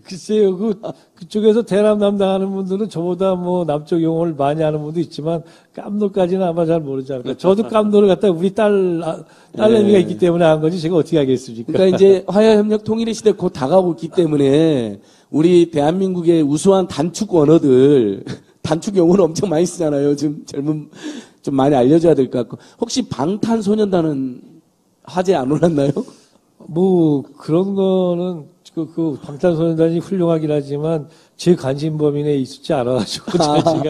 글쎄요, 그쪽에서 대남 담당하는 분들은 저보다 뭐 남쪽 용어를 많이 아는 분도 있지만, 깜놀까지는 아마 잘 모르지 않을까. 저도 깜놀을 갖다 우리 딸내미가 있기 때문에 한 거지, 제가 어떻게 하겠습니까? 그러니까 이제 화해협력 통일의 시대 곧 다가오고 있기 때문에 우리 대한민국의 우수한 단축 언어들, 단축 용어를 엄청 많이 쓰잖아요. 지금 젊은, 좀 많이 알려줘야 될 것 같고. 혹시 방탄소년단은 화제 안 올랐나요? 뭐, 그런 거는, 그 방탄소년단이 훌륭하긴 하지만 제 관심 범위 내에 있지 않아가지고 제가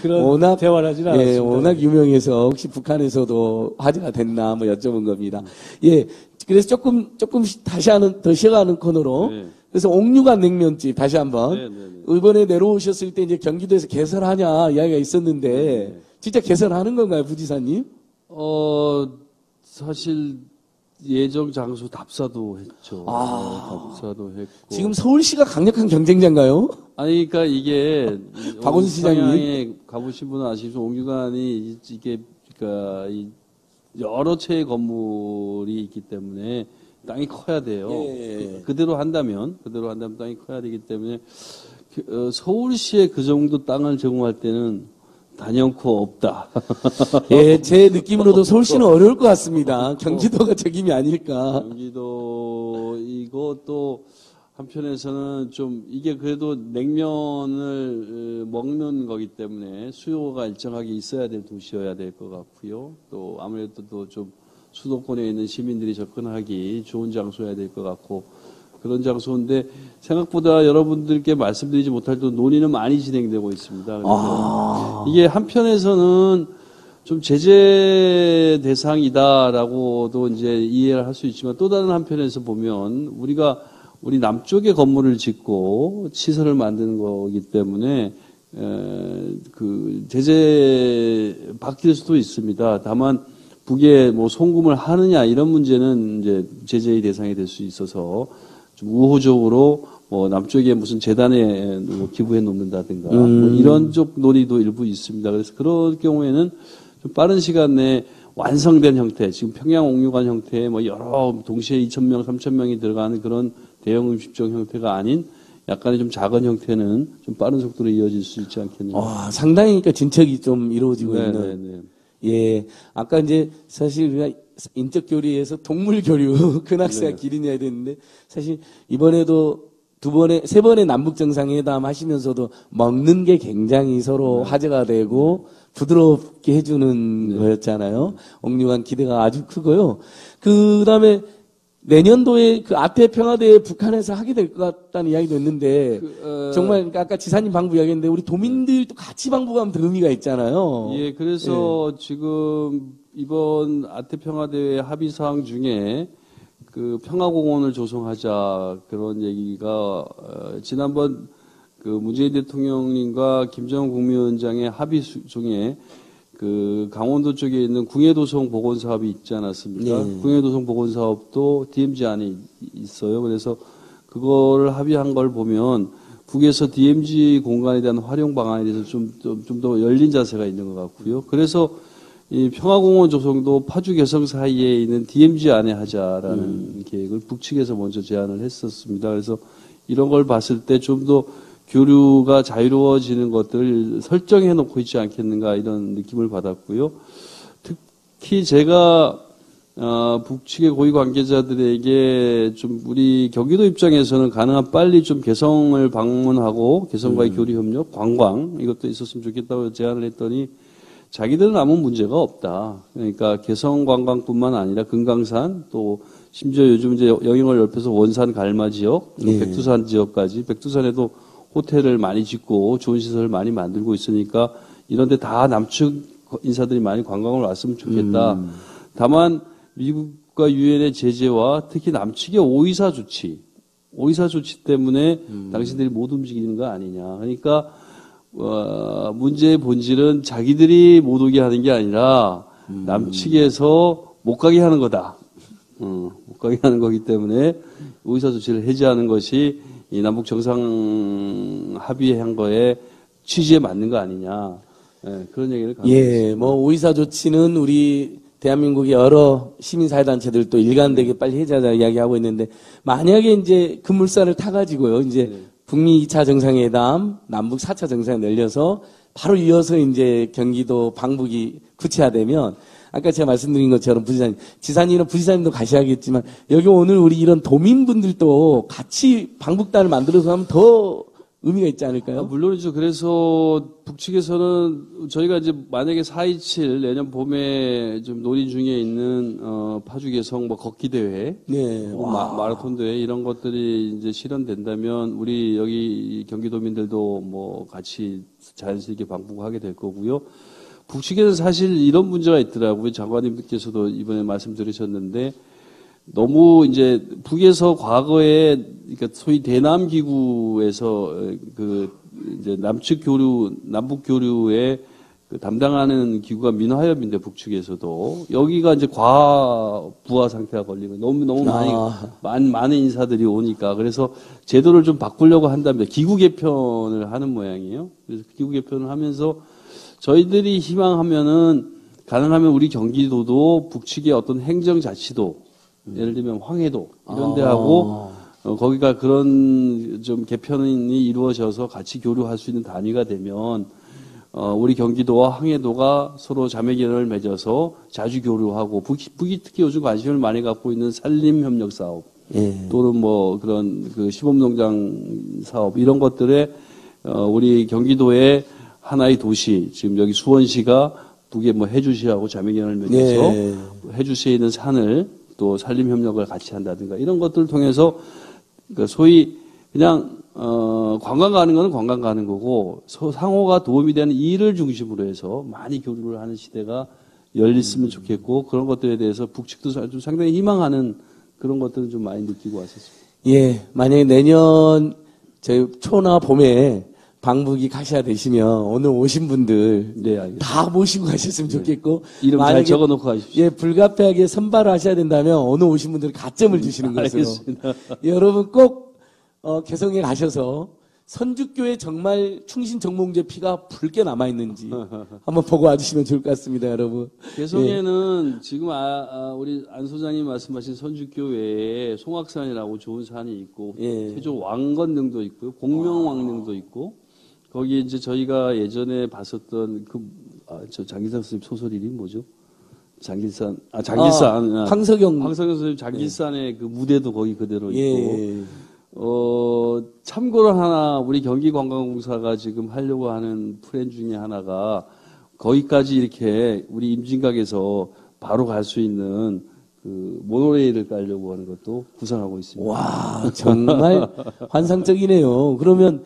그런 워낙, 대화를 하지는 않았습니다. 워낙 유명해서 혹시 북한에서도 화제가 됐나 뭐 여쭤본 겁니다. 예, 그래서 조금 다시 더 시작하는 코너로 네. 그래서 옥류관 냉면집 다시 한번 네, 네, 네. 이번에 내려오셨을 때 이제 경기도에서 개설하냐 이야기가 있었는데 진짜 개설하는 건가요, 부지사님? 사실 예정 장소 답사도 했죠. 답사도 했고. 지금 서울시가 강력한 경쟁자인가요? 아니, 그러니까 이게 박원순 시장님 평양에 가보신 분은 아시겠지만 옥류관이 이게 그러니까 여러 채의 건물이 있기 때문에 땅이 커야 돼요. 예. 그대로 한다면 땅이 커야 되기 때문에 서울시에 그 정도 땅을 제공할 때는 단연코 없다. 예, 제 느낌으로도 서울시는 어려울 것 같습니다. 경기도가 적임이 아닐까. 경기도 이것도 한편에서는 좀 이게 그래도 냉면을 먹는 거기 때문에 수요가 일정하게 있어야 될 도시여야 될 것 같고요. 또 아무래도 또 좀 수도권에 있는 시민들이 접근하기 좋은 장소여야 될 것 같고 그런 장소인데 생각보다 여러분들께 말씀드리지 못할 또 논의는 많이 진행되고 있습니다. 그래서 이게 한편에서는 좀 제재 대상이다라고도 이제 이해를 할 수 있지만 또 다른 한편에서 보면 우리 남쪽에 건물을 짓고 시설을 만드는 거기 때문에 그 제재 받길 수도 있습니다. 다만 북에 뭐 송금을 하느냐 이런 문제는 이제 제재의 대상이 될 수 있어서 좀 우호적으로 뭐 남쪽에 무슨 재단에 뭐 기부해 놓는다든가 뭐 이런 쪽 논의도 일부 있습니다. 그래서 그럴 경우에는 좀 빠른 시간 내에 완성된 형태, 지금 평양 옥류관 형태의 뭐 여러 동시에 2,000명, 3,000명이 들어가는 그런 대형 음식점 형태가 아닌 약간의 좀 작은 형태는 좀 빠른 속도로 이어질 수 있지 않겠는가. 상당히 그러니까 진척이 좀 이루어지고 네, 있는. 네, 네. 예, 아까 이제 사실 우리가 인적 교류에서 동물 교류 근학사 네. 기린해야 되는데 사실 이번에도 세 번의 남북 정상회담 하시면서도 먹는 게 굉장히 서로 화제가 되고 부드럽게 해주는 거였잖아요. 옥류관 기대가 아주 크고요. 그 다음에 내년도에 그 아태 평화대회 북한에서 하게 될 것 같다는 이야기도 있는데 정말 그러니까 아까 지사님 방부 이야기했는데 우리 도민들도 같이 방북하면 더 의미가 있잖아요. 예, 그래서 지금 이번 아태 평화대회 합의 사항 중에 그 평화공원을 조성하자 그런 얘기가 지난번 그 문재인 대통령님과 김정은 국무위원장의 합의 중에 그 강원도 쪽에 있는 궁예도성 복원 사업이 있지 않았습니까? 네. 궁예도성 복원 사업도 DMZ 안에 있어요. 그래서 그거를 합의한 걸 보면 북에서 DMZ 공간에 대한 활용 방안에 대해서 좀 더 열린 자세가 있는 것 같고요. 그래서 이 평화공원 조성도 파주 개성 사이에 있는 DMZ 안에 하자라는 계획을 북측에서 먼저 제안을 했었습니다. 그래서 이런 걸 봤을 때 좀 더 교류가 자유로워지는 것들을 설정해 놓고 있지 않겠는가 이런 느낌을 받았고요. 특히 제가 북측의 고위 관계자들에게 좀 우리 경기도 입장에서는 가능한 빨리 좀 개성을 방문하고 개성과의 교류 협력, 관광 이것도 있었으면 좋겠다고 제안을 했더니 자기들은 아무 문제가 없다. 그러니까 개성 관광뿐만 아니라 금강산 또 심지어 요즘 이제 영향을 넓혀서 원산 갈마 지역, 또 백두산 지역까지 백두산에도 호텔을 많이 짓고 좋은 시설을 많이 만들고 있으니까 이런 데 다 남측 인사들이 많이 관광을 왔으면 좋겠다. 다만 미국과 유엔의 제재와 특히 남측의 오이사 조치 때문에 당신들이 못 움직이는 거 아니냐. 그러니까 문제의 본질은 자기들이 못 오게 하는 게 아니라 남측에서 못 가게 하는 거다. 못 가게 하는 거기 때문에 오이사 조치를 해제하는 것이 이 남북 정상 합의한 거에 취지에 맞는 거 아니냐. 예, 그런 얘기를 예, 뭐 오이사 조치는 우리 대한민국의 여러 시민사회단체들 또 일관되게 빨리 해자자 이야기하고 있는데, 만약에 이제 급물살을 타가지고요, 이제 북미 2차 정상회담, 남북 4차 정상회 늘려서 바로 이어서 이제 경기도 방북이 구체화되면, 아까 제가 말씀드린 것처럼 부지사님, 지사님은 부지사님도 가셔야겠지만, 여기 오늘 우리 이런 도민분들도 같이 방북단을 만들어서 하면 더 의미가 있지 않을까요? 물론이죠. 그래서 북측에서는 저희가 이제 만약에 4.27 내년 봄에 좀 논의 중에 있는 파주 개성 뭐 걷기 대회, 네. 마라톤 대회 이런 것들이 이제 실현된다면 우리 여기 경기도민들도 뭐 같이 자연스럽게 방북하게 될 거고요. 북측에는 사실 이런 문제가 있더라고요. 장관님께서도 이번에 말씀드리셨는데, 너무 이제 북에서 과거에 그러니까 소위 대남 기구에서 그 이제 남북 교류에 그 담당하는 기구가 민화협인데, 북측에서도 여기가 이제 과부하 상태가 걸리면 너무 많은 인사들이 오니까, 그래서 제도를 좀 바꾸려고 한답니다. 기구 개편을 하는 모양이에요. 그래서 기구 개편을 하면서 저희들이 희망하면은 가능하면 우리 경기도도 북측의 어떤 행정자치도, 예를 들면 황해도 이런 데하고 거기가 그런 좀 개편이 이루어져서 같이 교류할 수 있는 단위가 되면 우리 경기도와 황해도가 서로 자매결연을 맺어서 자주 교류하고, 북이 특히 요즘 관심을 많이 갖고 있는 산림협력 사업, 또는 뭐 그런 그 시범농장 사업 이런 것들에 우리 경기도의 하나의 도시, 지금 여기 수원시가 북에 뭐 해주시하고 자매결연을 맺어서 해주시에 있는 산을 또 산림협력을 같이 한다든가 이런 것들을 통해서 그 소위 그냥 관광 가는 거는 관광 가는 거고, 상호가 도움이 되는 일을 중심으로 해서 많이 교류를 하는 시대가 열렸으면 좋겠고, 그런 것들에 대해서 북측도 좀 상당히 희망하는 그런 것들은 좀 많이 느끼고 왔었습니다. 예, 만약에 내년 저희 초나 봄에 방북이 가셔야 되시면 오늘 오신 분들 다 모시고 가셨으면 좋겠고, 이름 잘 적어놓고 가십시오. 예, 불가피하게 선발을 하셔야 된다면 오늘 오신 분들 가점을 주시는 것으로. 알겠습니다. 여러분 꼭 개성에 가셔서 선주교에 정말 충신정몽제 피가 붉게 남아있는지 한번 보고 와주시면 좋을 것 같습니다, 여러분. 개성에는 지금 우리 안 소장님 말씀하신 선주교 외에 송악산이라고 좋은 산이 있고, 세조 왕건릉도 있고요, 공명왕릉도 있고, 거기 이제 저희가 예전에 봤었던 저 장기산 선생님 소설 이름이 뭐죠? 장기산. 황석영 선생님 장기산의 그 무대도 거기 그대로 있고, 참고로 하나 우리 경기관광공사가 지금 하려고 하는 플랜 중에 하나가 거기까지 이렇게 우리 임진각에서 바로 갈 수 있는 그 모노레일을 깔려고 하는 것도 구상하고 있습니다. 와, 정말 환상적이네요. 그러면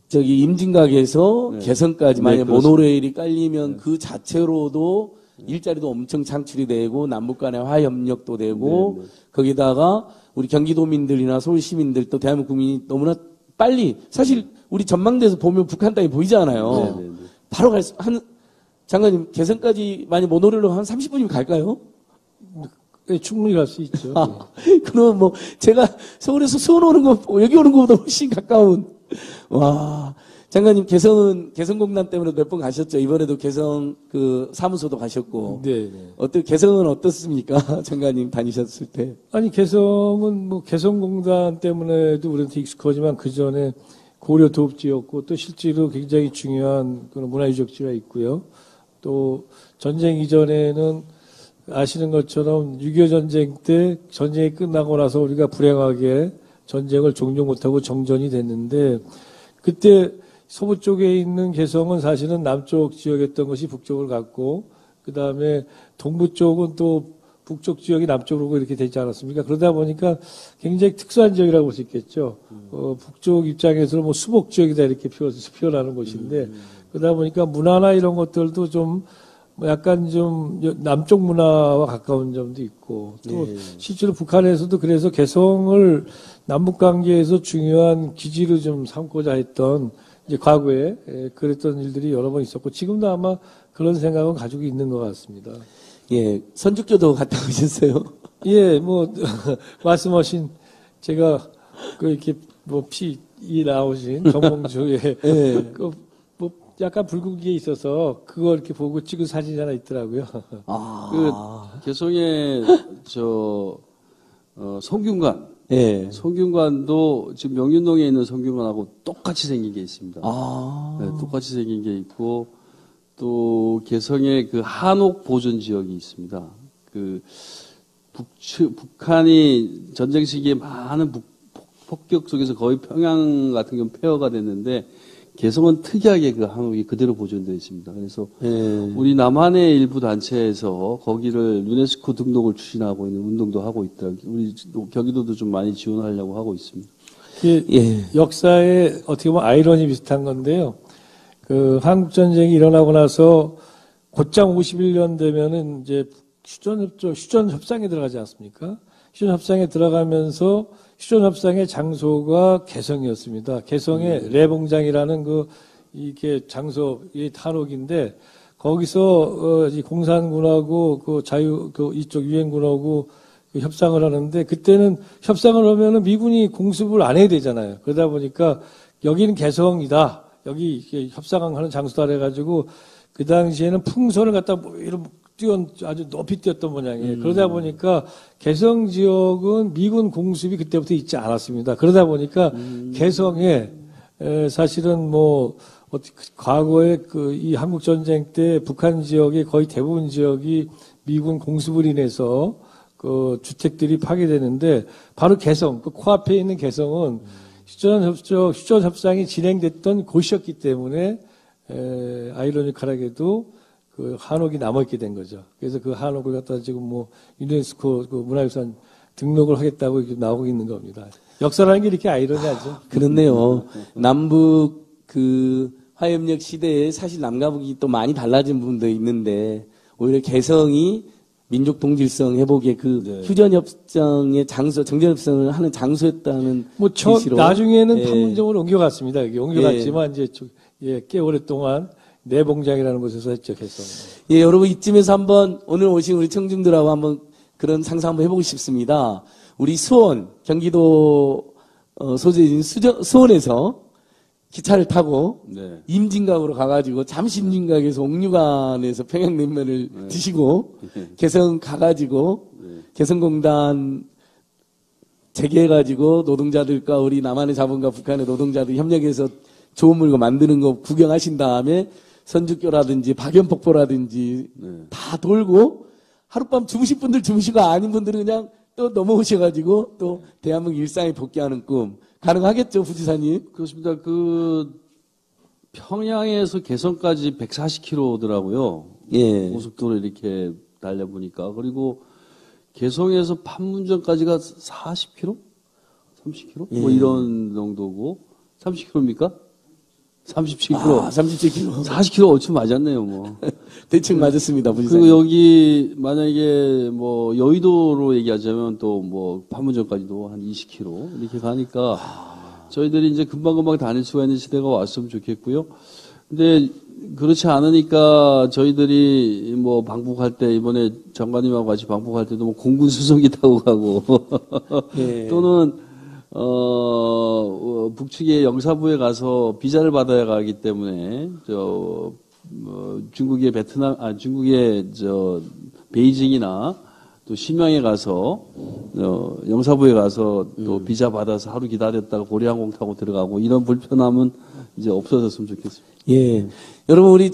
저기 임진각에서 개성까지 만약 모노레일이 깔리면 그 자체로도 일자리도 엄청 창출이 되고 남북 간의 화협력도 되고 거기다가 우리 경기도민들이나 서울 시민들 또 대한민국 국민이 너무나 빨리, 사실 우리 전망대에서 보면 북한 땅이 보이잖아요. 바로 장관님 개성까지 만약 모노레일로 한 30분이면 갈까요? 네, 충분히 갈 수 있죠. 그럼 뭐 제가 서울에서 수원 오는 거 여기 오는 것보다 훨씬 가까운. 와, 장관님 개성공단 때문에 몇 번 가셨죠? 이번에도 개성 그 사무소도 가셨고. 네. 개성은 어떻습니까? 장관님 다니셨을 때. 아니, 개성은 뭐 개성공단 때문에도 우리한테 익숙하지만 그 전에 고려 도읍지였고, 또 실제로 굉장히 중요한 그런 문화유적지가 있고요. 또 전쟁 이전에는 아시는 것처럼 6.25 전쟁 때 전쟁이 끝나고 나서 우리가 불행하게 전쟁을 종료 못하고 정전이 됐는데, 그때 서부 쪽에 있는 개성은 사실은 남쪽 지역이었던 것이 북쪽을 갔고, 그 다음에 동부 쪽은 또 북쪽 지역이 남쪽으로 이렇게 되지 않았습니까? 그러다 보니까 굉장히 특수한 지역이라고 볼 수 있겠죠. 북쪽 입장에서는 뭐 수복 지역이다 이렇게 표현하는 곳인데, 그러다 보니까 문화나 이런 것들도 좀 약간 좀 남쪽 문화와 가까운 점도 있고, 또 실제로 북한에서도 그래서 개성을 남북 관계에서 중요한 기지로 좀 삼고자 했던, 이제 과거에 그랬던 일들이 여러 번 있었고, 지금도 아마 그런 생각은 가지고 있는 것 같습니다. 예, 선주교도 갔다 오셨어요? 예, 뭐 말씀하신 제가 이렇게 뭐 피 나오신 정몽주의 약간 붉은 게 있어서 그거 이렇게 보고 찍은 사진이 하나 있더라고요. 개성의 성균관. 예. 성균관도 지금 명륜동에 있는 성균관하고 똑같이 생긴 게 있습니다. 네, 똑같이 생긴 게 있고 또 개성에 그 한옥 보존 지역이 있습니다. 그 북한이 전쟁 시기에 많은 폭격 속에서 거의 평양 같은 경우 폐허가 됐는데 개성은 특이하게 그 한옥이 그대로 보존되어 있습니다. 그래서 우리 남한의 일부 단체에서 거기를 유네스코 등록을 추진하고 있는 운동도 하고 있다. 우리 경기도도 좀 많이 지원하려고 하고 있습니다. 역사에 어떻게 보면 아이러니 비슷한 건데요. 그 한국 전쟁이 일어나고 나서 곧장 51년 되면은 이제 휴전 협상에 들어가지 않습니까? 휴전 협상에 들어가면서 휴전 협상의 장소가 개성이었습니다. 개성의 레봉장이라는 이게 장소, 이 탄옥인데, 거기서, 이 공산군하고 이쪽 유엔군하고 협상을 하는데, 그때는 협상을 하면은 미군이 공습을 안 해야 되잖아요. 그러다 보니까 여기는 개성이다. 여기 협상하는 장소다 해가지고, 그 당시에는 풍선을 갖다 아주 높이 뛰었던 모양이에요. 그러다 보니까 개성 지역은 미군 공습이 그때부터 있지 않았습니다. 그러다 보니까 개성에 사실은 과거에 이 한국 전쟁 때 북한 지역의 거의 대부분 지역이 미군 공습을 인해서 그 주택들이 파괴되는데 바로 개성, 그 코앞에 있는 개성은 휴전 협상이 진행됐던 곳이었기 때문에 아이러니컬하게도 그 한옥이 남아있게 된 거죠. 그래서 그 한옥을 갖다 지금 유네스코 그 문화유산 등록을 하겠다고 이렇게 나오고 있는 겁니다. 역사라는 게 이렇게 아이러니하죠. 그렇네요. 남북 화협력 시대에 사실 남과 북이 또 많이 달라진 부분도 있는데 오히려 개성이 민족 동질성 회복의 휴전협정의 장소, 정전협정을 하는 장소였다는 뜻으로. 나중에는 판문점으로 옮겨갔습니다. 여기 옮겨갔지만 이제 꽤 오랫동안 내봉장이라는 곳에서 했죠, 개성. 여러분 이쯤에서 한번 오늘 오신 우리 청중들하고 한번 그런 상상 한번 해보고 싶습니다. 우리 수원, 경기도 소재인 수원에서 기차를 타고 임진각으로 가가지고 잠시 임진각에서 옥류관에서 평양냉면을 드시고 개성 가가지고 개성공단 재개해가지고 노동자들과 우리 남한의 자본과 북한의 노동자들 협력해서 좋은 물건 만드는 거 구경하신 다음에 선주교라든지 박연폭포라든지 다 돌고 하룻밤 주무실 분들 주무시고 아닌 분들은 그냥 또 넘어오셔가지고 또 대한민국 일상에 복귀하는 꿈 가능하겠죠, 부지사님? 그렇습니다. 평양에서 개성까지 140km더라고요. 고속도로 이렇게 달려보니까. 그리고 개성에서 판문점까지가 40km? 30km? 이런 정도고. 30km입니까? 37km. 37km. 40km 얼추 맞았네요, 대충 맞았습니다, 부지사님. 그리고 여기, 만약에 여의도로 얘기하자면 또 판문점까지도 한 20km 이렇게 가니까 저희들이 이제 금방금방 다닐 수가 있는 시대가 왔으면 좋겠고요. 근데 그렇지 않으니까 저희들이 방북할 때 이번에 장관님하고 같이 방북할 때도 공군 수송기 타고 가고 또는 북측의 영사부에 가서 비자를 받아야 가기 때문에, 중국의 중국의 베이징이나 또 심양에 가서, 영사부에 가서 또 비자 받아서 하루 기다렸다가 고려항공 타고 들어가고 이런 불편함은 이제 없어졌으면 좋겠습니다. 여러분, 우리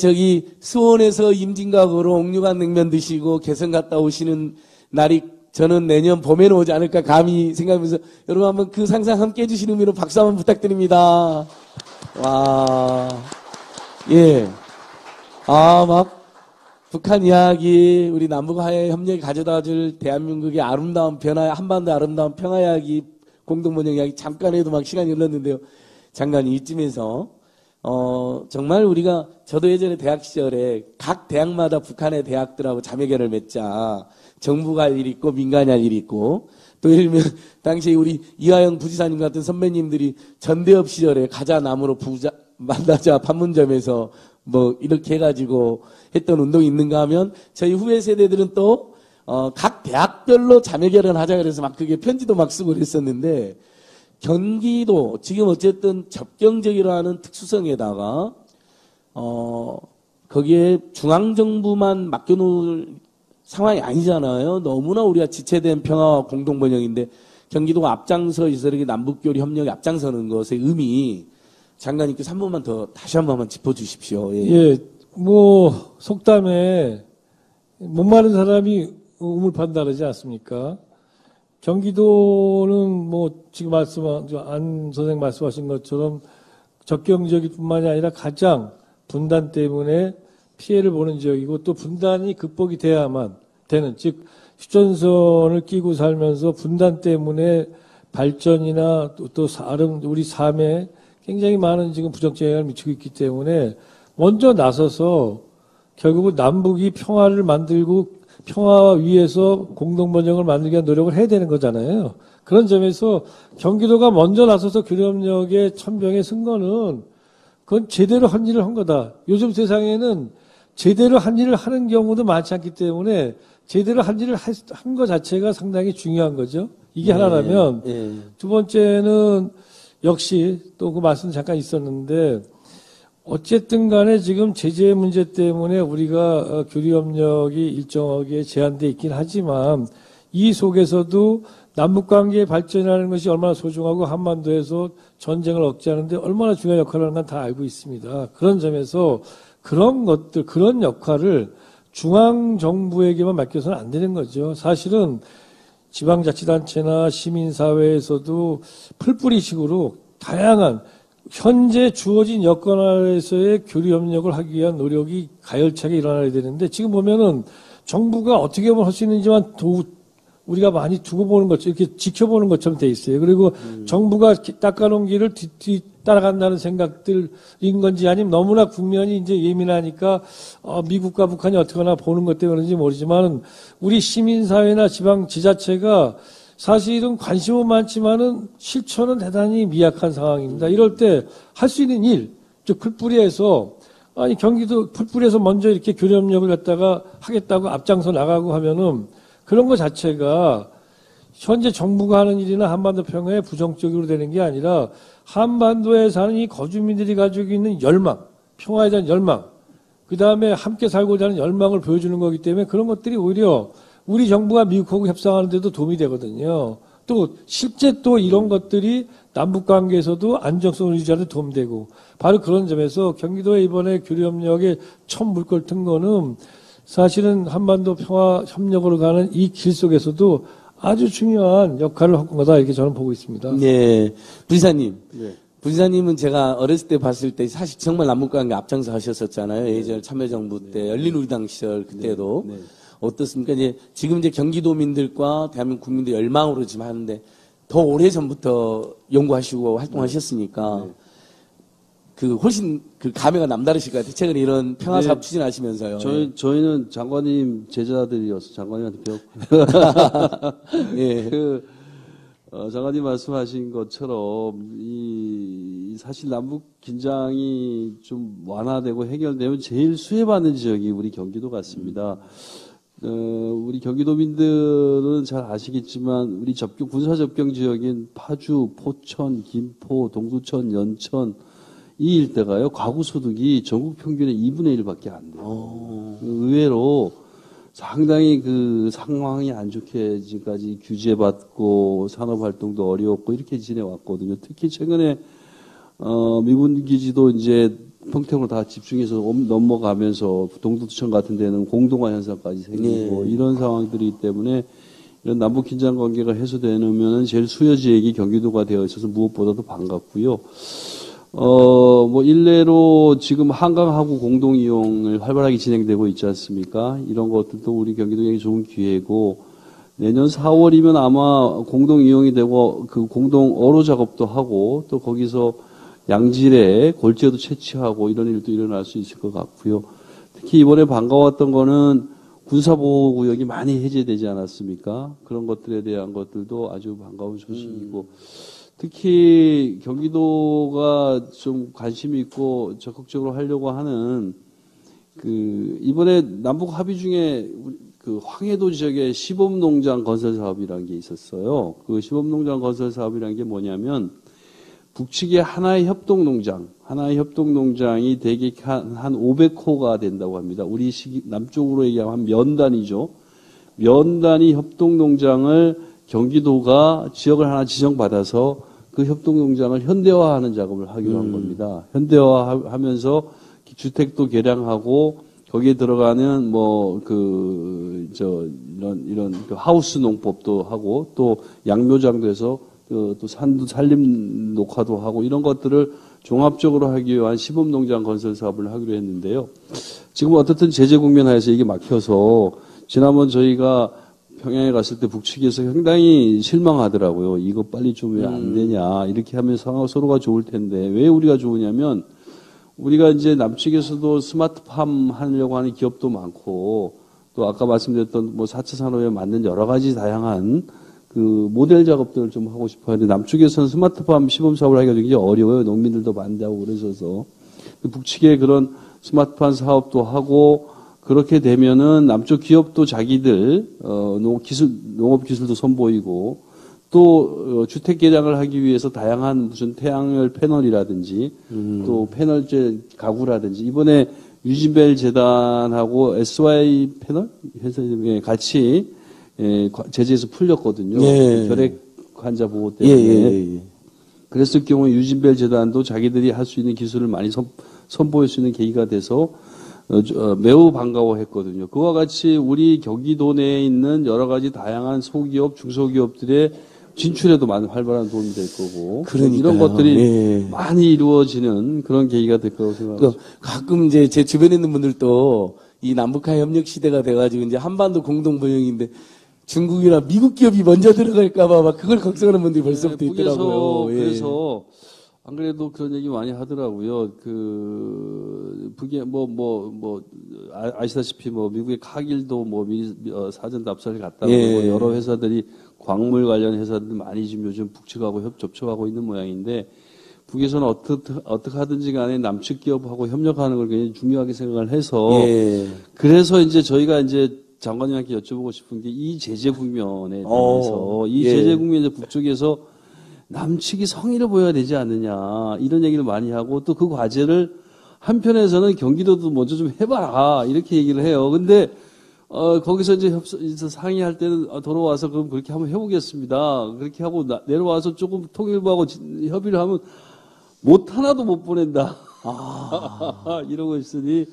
수원에서 임진각으로 옥류관 냉면 드시고 개성 갔다 오시는 날이 저는 내년 봄에는 오지 않을까 감히 생각하면서 여러분 한번 그 상상 함께 해주시는 의미로 박수 한번 부탁드립니다. 와, 북한 이야기, 우리 남북화해 협력이 가져다 줄 대한민국의 아름다운 변화, 한반도 아름다운 평화 이야기, 공동번영 이야기 잠깐 해도 시간이 흘렀는데요. 장관이 이쯤에서 정말 저도 예전에 대학 시절에 각 대학마다 북한의 대학들하고 자매결을 맺자. 정부가 할 일이 있고 민간이 할 일이 있고 또 예를 들면 당시에 우리 이화영 부지사님 같은 선배님들이 전대협 시절에 가자 남으로 만나자 판문점에서 이렇게 해가지고 했던 운동이 있는가 하면 저희 후배 세대들은 또 각 대학별로 자매결연 하자 그래서 그게 편지도 쓰고 그랬었는데 경기도 지금 어쨌든 접경적이라 하는 특수성에다가 거기에 중앙정부만 맡겨놓을 상황이 아니잖아요. 너무나 우리가 지체된 평화와 공동번영인데 경기도가 앞장서 이렇게 남북교류 협력에 앞장서는 것의 의미 장관님께서 한 번만 더 다시 한 번만 짚어주십시오. 예. 예, 속담에 목마른 사람이 우물 판다 그러지 않습니까? 경기도는 지금 안 선생 말씀하신 것처럼 접경 지역뿐만이 아니라 가장 분단 때문에 피해를 보는 지역이고 또 분단이 극복이 돼야만 되는, 즉 휴전선을 끼고 살면서 분단 때문에 발전이나 또 우리 삶에 굉장히 많은 지금 부정적 영향을 미치고 있기 때문에 먼저 나서서 결국은 남북이 평화를 만들고 평화 위에서 공동번영을 만들기 위한 노력을 해야 되는 거잖아요. 그런 점에서 경기도가 먼저 나서서 교류협력의 천병에 쓴 거는 그건 제대로 한 일을 한 거다. 요즘 세상에는 제대로 한 일을 하는 경우도 많지 않기 때문에 제대로 한 일을 한 것 자체가 상당히 중요한 거죠. 이게 하나라면 두 번째는 역시 또 그 말씀 잠깐 있었는데 어쨌든 간에 지금 제재 문제 때문에 우리가 교류협력이 일정하게 제한돼 있긴 하지만 이 속에서도 남북관계의 발전이라는 것이 얼마나 소중하고 한반도에서 전쟁을 억제하는데 얼마나 중요한 역할을 하는 건 다 알고 있습니다. 그런 점에서 그런 역할을 중앙정부에게만 맡겨서는 안 되는 거죠. 사실은 지방자치단체나 시민사회에서도 풀뿌리식으로 다양한 현재 주어진 여건 아래서의 교류협력을 하기 위한 노력이 가열차게 일어나야 되는데 지금 보면은 정부가 어떻게 보면 할 수 있는지만 우리가 많이 두고 보는 것처럼 이렇게 지켜보는 것처럼 돼 있어요. 그리고 정부가 닦아놓은 길을 따라간다는 생각들인 건지 아니면 너무나 국면이 이제 예민하니까 미국과 북한이 어떻게나 보는 것 때문인지 모르지만 우리 시민사회나 지자체가 사실은 관심은 많지만은 실천은 대단히 미약한 상황입니다. 이럴 때 할 수 있는 일, 즉 풀뿌리에서 경기도 풀뿌리에서 먼저 이렇게 교류협력을 갖다가 하겠다고 앞장서 나가고 하면은 그런 것 자체가 현재 정부가 하는 일이나 한반도 평화에 부정적으로 되는 게 아니라 한반도에 사는 이 거주민들이 가지고 있는 열망, 평화에 대한 열망, 그 다음에 함께 살고자 하는 열망을 보여주는 거기 때문에 그런 것들이 오히려 우리 정부가 미국하고 협상하는 데도 도움이 되거든요. 또 실제 또 이런 것들이 남북관계에서도 안정성을 유지하는 데 도움되고 바로 그런 점에서 경기도에 이번에 교류협력의 첫 물꼬를 튼 거는 사실은 한반도 평화 협력으로 가는 이 길 속에서도 아주 중요한 역할을 한 거다 이렇게 저는 보고 있습니다. 네, 부지사님. 네. 부지사님은 제가 어렸을 때 봤을 때 사실 정말 남북관계 앞장서 하셨었잖아요. 예전 참여정부 때 열린우리당 시절 그때도 네. 어떻습니까? 지금 이제 경기도민들과 대한민국 국민들 열망으로 지금 하는데 더 오래 전부터 연구하시고 활동하셨으니까. 훨씬 감회가 남다르실 것 같아요. 최근에 이런 평화사업 추진하시면서요. 저희는 장관님 제자들이어서 장관님한테 배웠고요. 예. 장관님 말씀하신 것처럼, 사실 남북 긴장이 좀 완화되고 해결되면 제일 수혜받는 지역이 우리 경기도 같습니다. 우리 경기도민들은 잘 아시겠지만, 우리 군사 접경 지역인 파주, 포천, 김포, 동두천, 연천, 이 일대가요, 가구 소득이 전국 평균의 2분의 1밖에 안 돼요. 의외로 상당히 상황이 안 좋게 지금까지 규제받고 산업 활동도 어려웠고 이렇게 지내왔거든요. 특히 최근에, 미군 기지도 이제 평택으로 다 집중해서 넘어가면서 동두천 같은 데는 공동화 현상까지 생기고 이런 상황들이기 때문에 이런 남북 긴장 관계가 해소되면 제일 수요 지역이 경기도가 되어 있어서 무엇보다도 반갑고요. 일례로 지금 한강하고 공동 이용을 활발하게 진행되고 있지 않습니까? 이런 것들도 우리 경기도에 좋은 기회고, 내년 4월이면 아마 공동 이용이 되고, 공동 어로 작업도 하고, 또 거기서 양질의 골재도 채취하고 이런 일도 일어날 수 있을 것 같고요. 특히 이번에 반가웠던 거는 군사보호구역이 많이 해제되지 않았습니까? 그런 것들에 대한 것들도 아주 반가운 소식이고, 특히 경기도가 좀 관심이 있고 적극적으로 하려고 하는 이번에 남북 합의 중에 황해도 지역에 시범농장 건설 사업이라는 게 있었어요. 시범농장 건설 사업이라는 게 뭐냐면 북측의 하나의 협동농장이 대개 한 500호가 된다고 합니다. 우리 남쪽으로 얘기하면 한 면단이죠. 면단위 협동농장을 경기도가 지역을 하나 지정받아서 그 협동농장을 현대화하는 작업을 하기로 한 겁니다. 현대화하면서 주택도 개량하고 거기에 들어가는 이런 하우스 농법도 하고 또 양묘장도 해서 또 산림 녹화도 하고 이런 것들을 종합적으로 하기 위한 시범농장 건설 사업을 하기로 했는데요. 지금 어떻든 제재 국면하에서 이게 막혀서 지난번 저희가 평양에 갔을 때 북측에서 상당히 실망하더라고요. 이거 빨리 좀 왜 안 되냐. 이렇게 하면 서로가 좋을 텐데. 왜 우리가 좋으냐면 우리가 이제 남측에서도 스마트팜 하려고 하는 기업도 많고 또 아까 말씀드렸던 4차 산업에 맞는 여러 가지 다양한 그 모델 작업들을 좀 하고 싶어 하는데 남쪽에서는 스마트팜 시범 사업을 하기가 굉장히 어려워요. 농민들도 반대하고 그러셔서. 북측에 그런 스마트팜 사업도 하고 그렇게 되면은 남쪽 기업도 자기들 농업 기술도 선보이고 또 주택 개량을 하기 위해서 다양한 무슨 태양열 패널이라든지 또 패널제 가구라든지 이번에 유진벨 재단하고 SY 패널 해서 같이 제재에서 풀렸거든요. 예. 결핵 환자 보호 때문에. 예. 그랬을 경우에 유진벨 재단도 자기들이 할 수 있는 기술을 많이 선보일 수 있는 계기가 돼서 매우 반가워했거든요. 그와 같이 우리 경기도 내에 있는 여러 가지 다양한 소기업, 중소기업들의 진출에도 많은 활발한 도움이 될 거고 그러니까요. 이런 것들이 예. 많이 이루어지는 그런 계기가 될 거라고 생각합니다. 가끔 이제 제 주변에 있는 분들도 이 남북한 협력 시대가 돼가지고 이제 한반도 공동 번영인데 중국이나 미국 기업이 먼저 들어갈까봐 막 그걸 걱정하는 분들이 벌써부터 있더라고요. 예. 그래서 안 그래도 그런 얘기 많이 하더라고요. 북에 아시다시피 미국의 카길도 사전 답사를 갔다고 예. 여러 회사들이 광물 관련 회사들 많이 지금 요즘 북측하고 접촉하고 있는 모양인데 북에서는 어떻게 하든지 간에 남측 기업하고 협력하는 걸 굉장히 중요하게 생각을 해서 예. 그래서 이제 저희가 이제 장관님한테 여쭤보고 싶은 게 이 제재 국면에 대해서 이 제재 국면에 북쪽에서 남측이 성의를 보여야 되지 않느냐 이런 얘기를 많이 하고 또 그 과제를 한편에서는 경기도도 먼저 좀 해봐라 이렇게 얘기를 해요. 근데 거기서 이제 상의할 때는 돌아와서 그럼 그렇게 한번 해보겠습니다. 그렇게 하고 내려와서 조금 통일부하고 협의를 하면 하나도 못 보낸다. 이러고 있으니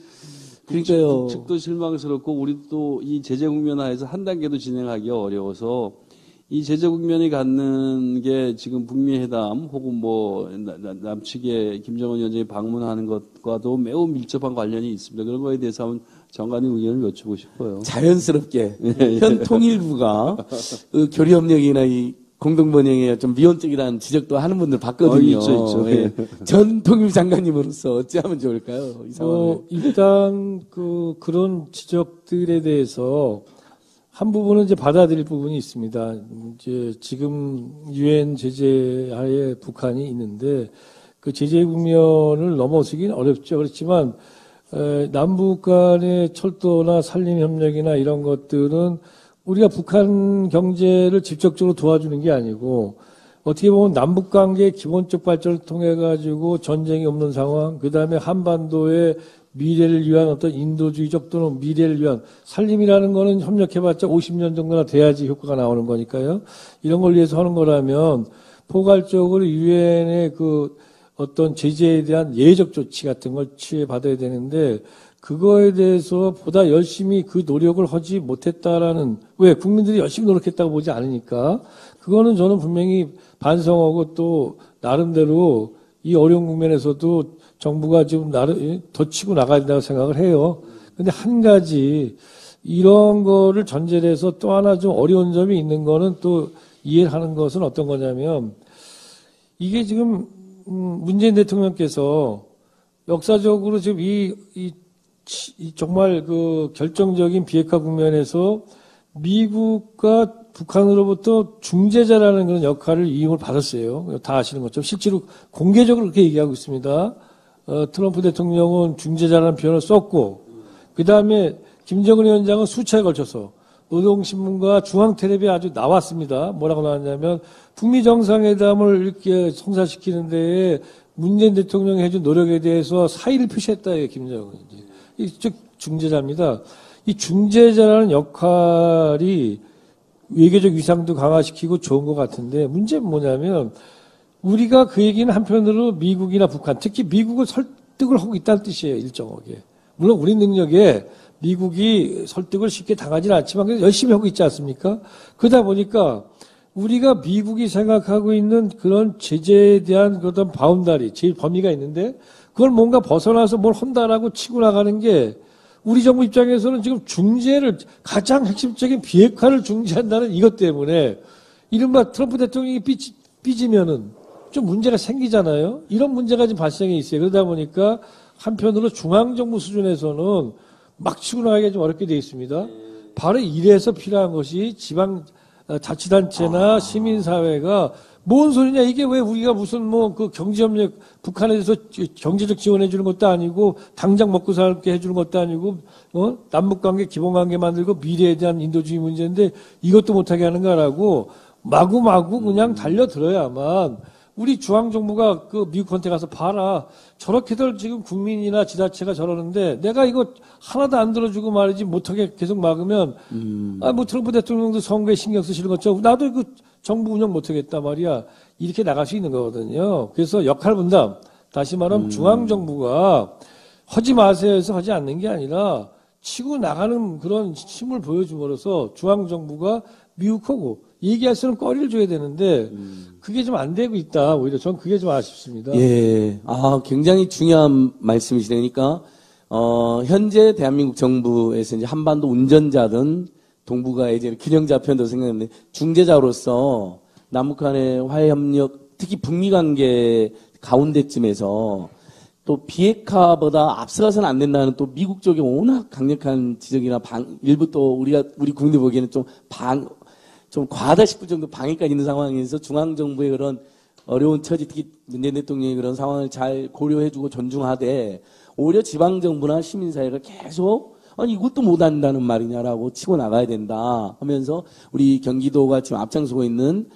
그러니까요. 북측도 실망스럽고 우리도 이 제재 국면 하에서 한 단계도 진행하기 어려워서 이 제재 국면이 갖는 게 지금 북미 회담 혹은 남측에 김정은 위원장이 방문하는 것과도 매우 밀접한 관련이 있습니다. 그런 거에 대해서 한번 장관님 의견을 여쭙고 싶어요. 자연스럽게 현 통일부가 교류협력이나 이 공동번영에 좀 미온적이라는 지적도 하는 분들 봤거든요. 있죠. 예. 전 통일부 장관님으로서 어찌하면 좋을까요? 이 상황을. 일단 그런 지적들에 대해서 한 부분은 이제 받아들일 부분이 있습니다. 이제 지금 유엔 제재 하에 북한이 있는데 그 제재 국면을 넘어서기는 어렵죠. 그렇지만 남북 간의 철도나 산림 협력이나 이런 것들은 우리가 북한 경제를 직접적으로 도와주는 게 아니고 어떻게 보면 남북 관계의 기본적 발전을 통해 가지고 전쟁이 없는 상황, 그다음에 한반도의 미래를 위한 어떤 인도주의적 또는 미래를 위한 산림이라는 거는 협력해봤자 50년 정도나 돼야지 효과가 나오는 거니까요. 이런 걸 위해서 하는 거라면 포괄적으로 유엔의 어떤 제재에 대한 예외적 조치 같은 걸 취해받아야 되는데 그거에 대해서 보다 열심히 그 노력을 하지 못했다라는 왜 국민들이 열심히 노력했다고 보지 않으니까 그거는 저는 분명히 반성하고 또 나름대로 이 어려운 국면에서도 정부가 지금 더 치고 나가야 된다고 생각을 해요. 근데 한 가지 이런 거를 전제로 해서 또 하나 좀 어려운 점이 있는 거는 또 이해하는 것은 어떤 거냐면 이게 지금 문재인 대통령께서 역사적으로 지금 이 정말 결정적인 비핵화 국면에서 미국과 북한으로부터 중재자라는 그런 역할을 이용을 받았어요. 다 아시는 것처럼 실제로 공개적으로 그렇게 얘기하고 있습니다. 트럼프 대통령은 중재자라는 표현을 썼고 그 다음에 김정은 위원장은 수차에 걸쳐서 노동신문과 중앙텔레비에 아주 나왔습니다. 뭐라고 나왔냐면 북미 정상회담을 이렇게 성사시키는 데에 문재인 대통령이 해준 노력에 대해서 사의를 표시했다. 김정은이. 이쪽 중재자입니다. 이 중재자라는 역할이 외교적 위상도 강화시키고 좋은 것 같은데 문제는 뭐냐면 우리가 그 얘기는 한편으로 미국이나 북한, 특히 미국을 설득을 하고 있다는 뜻이에요. 일정하게. 물론 우리 능력에 미국이 설득을 쉽게 당하지는 않지만 열심히 하고 있지 않습니까? 그러다 보니까 우리가 미국이 생각하고 있는 그런 제재에 대한 그런 바운다리, 제일 범위가 있는데 그걸 뭔가 벗어나서 뭘 한다라고 치고 나가는 게 우리 정부 입장에서는 지금 중재를 가장 핵심적인 비핵화를 중재한다는 이것 때문에 이른바 트럼프 대통령이 삐지면은 좀 문제가 생기잖아요. 이런 문제가 지금 발생해 있어요. 그러다 보니까 한편으로 중앙정부 수준에서는 막 치고 나가기가 좀 어렵게 되어 있습니다. 바로 이래서 필요한 것이 지방 자치단체나 시민사회가 뭔 소리냐 이게 왜 우리가 무슨 뭐 그 경제협력 북한에 대해서 경제적 지원해 주는 것도 아니고 당장 먹고 살게 해주는 것도 아니고 남북관계 기본관계 만들고 미래에 대한 인도주의 문제인데 이것도 못하게 하는가라고 마구마구 그냥 달려들어야만 우리 중앙정부가 그 미국한테 가서 봐라. 저렇게들 지금 국민이나 지자체가 저러는데 내가 이거 하나도 안 들어주고 말이지 못하게 계속 막으면 뭐 트럼프 대통령도 선거에 신경 쓰시는 것처럼 나도 그 정부 운영 못하겠다 말이야. 이렇게 나갈 수 있는 거거든요. 그래서 역할 분담. 다시 말하면 중앙정부가 하지 마세요 해서 하지 않는 게 아니라 치고 나가는 그런 힘을 보여줌으로써 중앙정부가 미국하고 얘기할 수는 거리를 줘야 되는데 그게 좀 안 되고 있다. 오히려 전 그게 좀 아쉽습니다. 예. 굉장히 중요한 말씀이시니까 현재 대한민국 정부에서 이제 한반도 운전자든 동북아의 이제 균형자 편도 생각했는데 중재자로서 남북 간의 화해 협력, 특히 북미 관계 가운데쯤에서 또 비핵화보다 앞서가서는 안 된다는 또 미국 쪽에 워낙 강력한 지적이나 일부 또 우리 국민들 보기에는 좀 과하다 싶을 정도 방해까지 있는 상황에서 중앙정부의 그런 어려운 처지, 특히 문재인 대통령의 그런 상황을 잘 고려해주고 존중하되 오히려 지방정부나 시민사회가 계속 이것도 못한다는 말이냐라고 치고 나가야 된다 하면서 우리 경기도가 지금 앞장서고 있는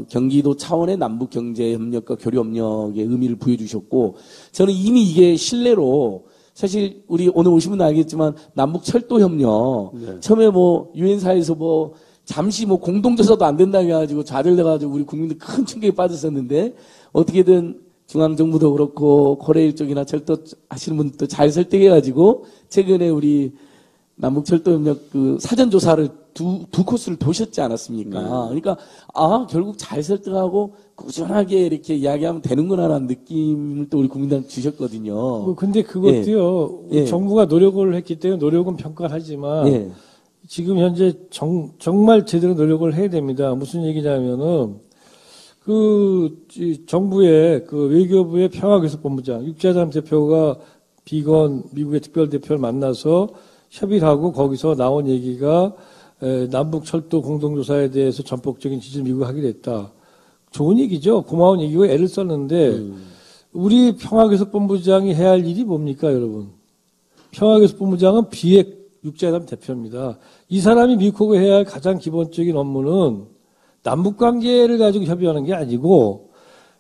경기도 차원의 남북 경제 협력과 교류 협력의 의미를 부여해 주셨고 저는 이미 이게 신뢰로 사실 우리 오늘 오신 분도 알겠지만 남북 철도 협력 처음에 뭐 유엔사에서 잠시 공동조사도 안 된다고 해가지고 좌절돼가지고 우리 국민들 큰 충격에 빠졌었는데 어떻게든 중앙정부도 그렇고 코레일 쪽이나 철도 하시는 분들도 잘 설득해가지고 최근에 우리 남북철도협력 그 사전조사를 두 코스를 도셨지 않았습니까? 그러니까 결국 잘 설득하고 꾸준하게 이렇게 이야기하면 되는구나라는 느낌을 또 우리 국민들한테 주셨거든요. 근데 그것도요. 예. 정부가 노력을 했기 때문에 노력은 평가를 하지만 예. 지금 현재 정말 제대로 노력을 해야 됩니다. 무슨 얘기냐면은 정부의 외교부의 평화교섭본부장 육자담 대표가 비건 미국의 특별대표를 만나서 협의를 하고 거기서 나온 얘기가 남북 철도 공동조사에 대해서 전폭적인 지지를 미국이 하기로 했다. 좋은 얘기죠. 고마운 얘기고 애를 썼는데 우리 평화교섭본부장이 해야 할 일이 뭡니까, 여러분? 평화교섭본부장은 비핵 육자회담 대표입니다. 이 사람이 미국하고 해야 할 가장 기본적인 업무는 남북관계를 가지고 협의하는 게 아니고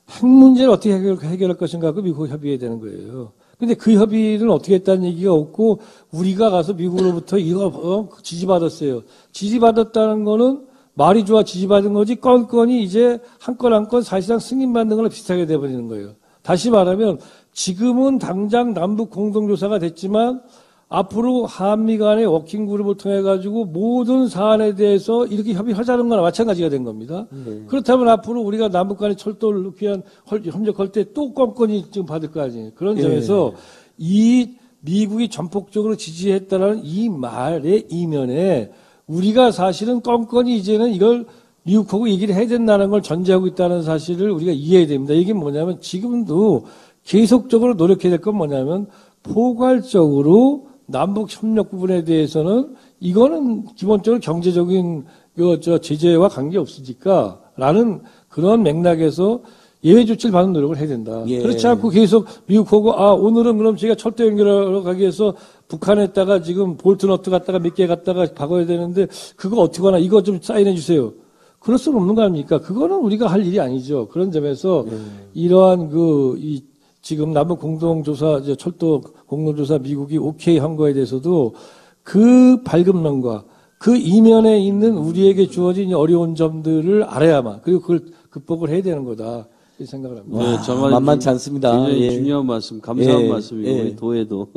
핵 문제를 어떻게 해결할 것인가 하고 미국하고 협의해야 되는 거예요. 근데 그 협의는 어떻게 했다는 얘기가 없고 우리가 가서 미국으로부터 이거 지지받았어요. 지지받았다는 거는 말이 좋아 지지받은 거지 건건이 이제 한 건 한 건 사실상 승인받는 거랑 비슷하게 돼버리는 거예요. 다시 말하면 지금은 당장 남북 공동조사가 됐지만 앞으로 한미 간의 워킹그룹을 통해 가지고 모든 사안에 대해서 이렇게 협의하자는 거나 마찬가지가 된 겁니다. 그렇다면 앞으로 우리가 남북 간의 철도를 위한 협력할 때 또 건건이 지금 받을 거 아니에요. 그런 점에서 이 미국이 전폭적으로 지지했다는 이 말의 이면에 우리가 사실은 건건이 이제는 이걸 미국하고 얘기를 해야 된다는 걸 전제하고 있다는 사실을 우리가 이해해야 됩니다. 이게 뭐냐면 지금도 계속적으로 노력해야 될 건 뭐냐면 포괄적으로 남북 협력 부분에 대해서는 이거는 기본적으로 경제적인 제재와 관계 없으니까 라는 그런 맥락에서 예외 조치를 받는 노력을 해야 된다. 예. 그렇지 않고 계속 미국하고 오늘은 그럼 제가 철도 연결하러 가기 위해서 북한에다가 지금 볼트 너트 갖다가 몇 개 갖다가 박아야 되는데 그거 어떻게 하나 이거 좀 사인해 주세요. 그럴 수는 없는 거 아닙니까? 그거는 우리가 할 일이 아니죠. 그런 점에서 이러한 지금 남북 공동조사, 철도 공동조사 미국이 오케이 한 거에 대해서도 그 밝은 면과 그 이면에 있는 우리에게 주어진 어려운 점들을 알아야만, 그리고 그걸 극복을 해야 되는 거다. 이 생각을 합니다. 네, 정말 만만치 않습니다. 굉장히 예. 중요한 말씀, 감사한 예. 말씀이고, 예. 우리 도에도.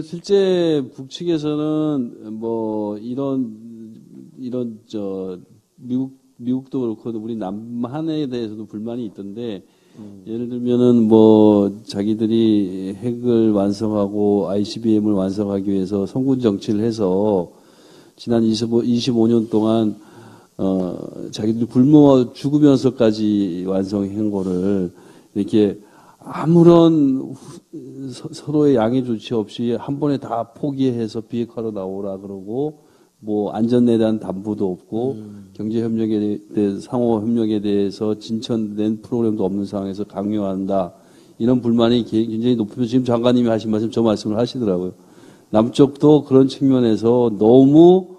실제 북측에서는 뭐, 미국도 그렇고, 우리 남한에 대해서도 불만이 있던데, 예를 들면은 뭐, 자기들이 핵을 완성하고 ICBM을 완성하기 위해서 성군 정치를 해서, 지난 25년 동안 자기들이 굶어 죽으면서까지 완성한 거를 이렇게 아무런 서로의 양해 조치 없이 한 번에 다 포기해서 비핵화로 나오라 그러고 뭐 안전에 대한 담보도 없고 경제협력에 대해 상호협력에 대해서 진전된 프로그램도 없는 상황에서 강요한다. 이런 불만이 굉장히 높으면 지금 장관님이 하신 말씀 저 말씀을 하시더라고요. 남쪽도 그런 측면에서 너무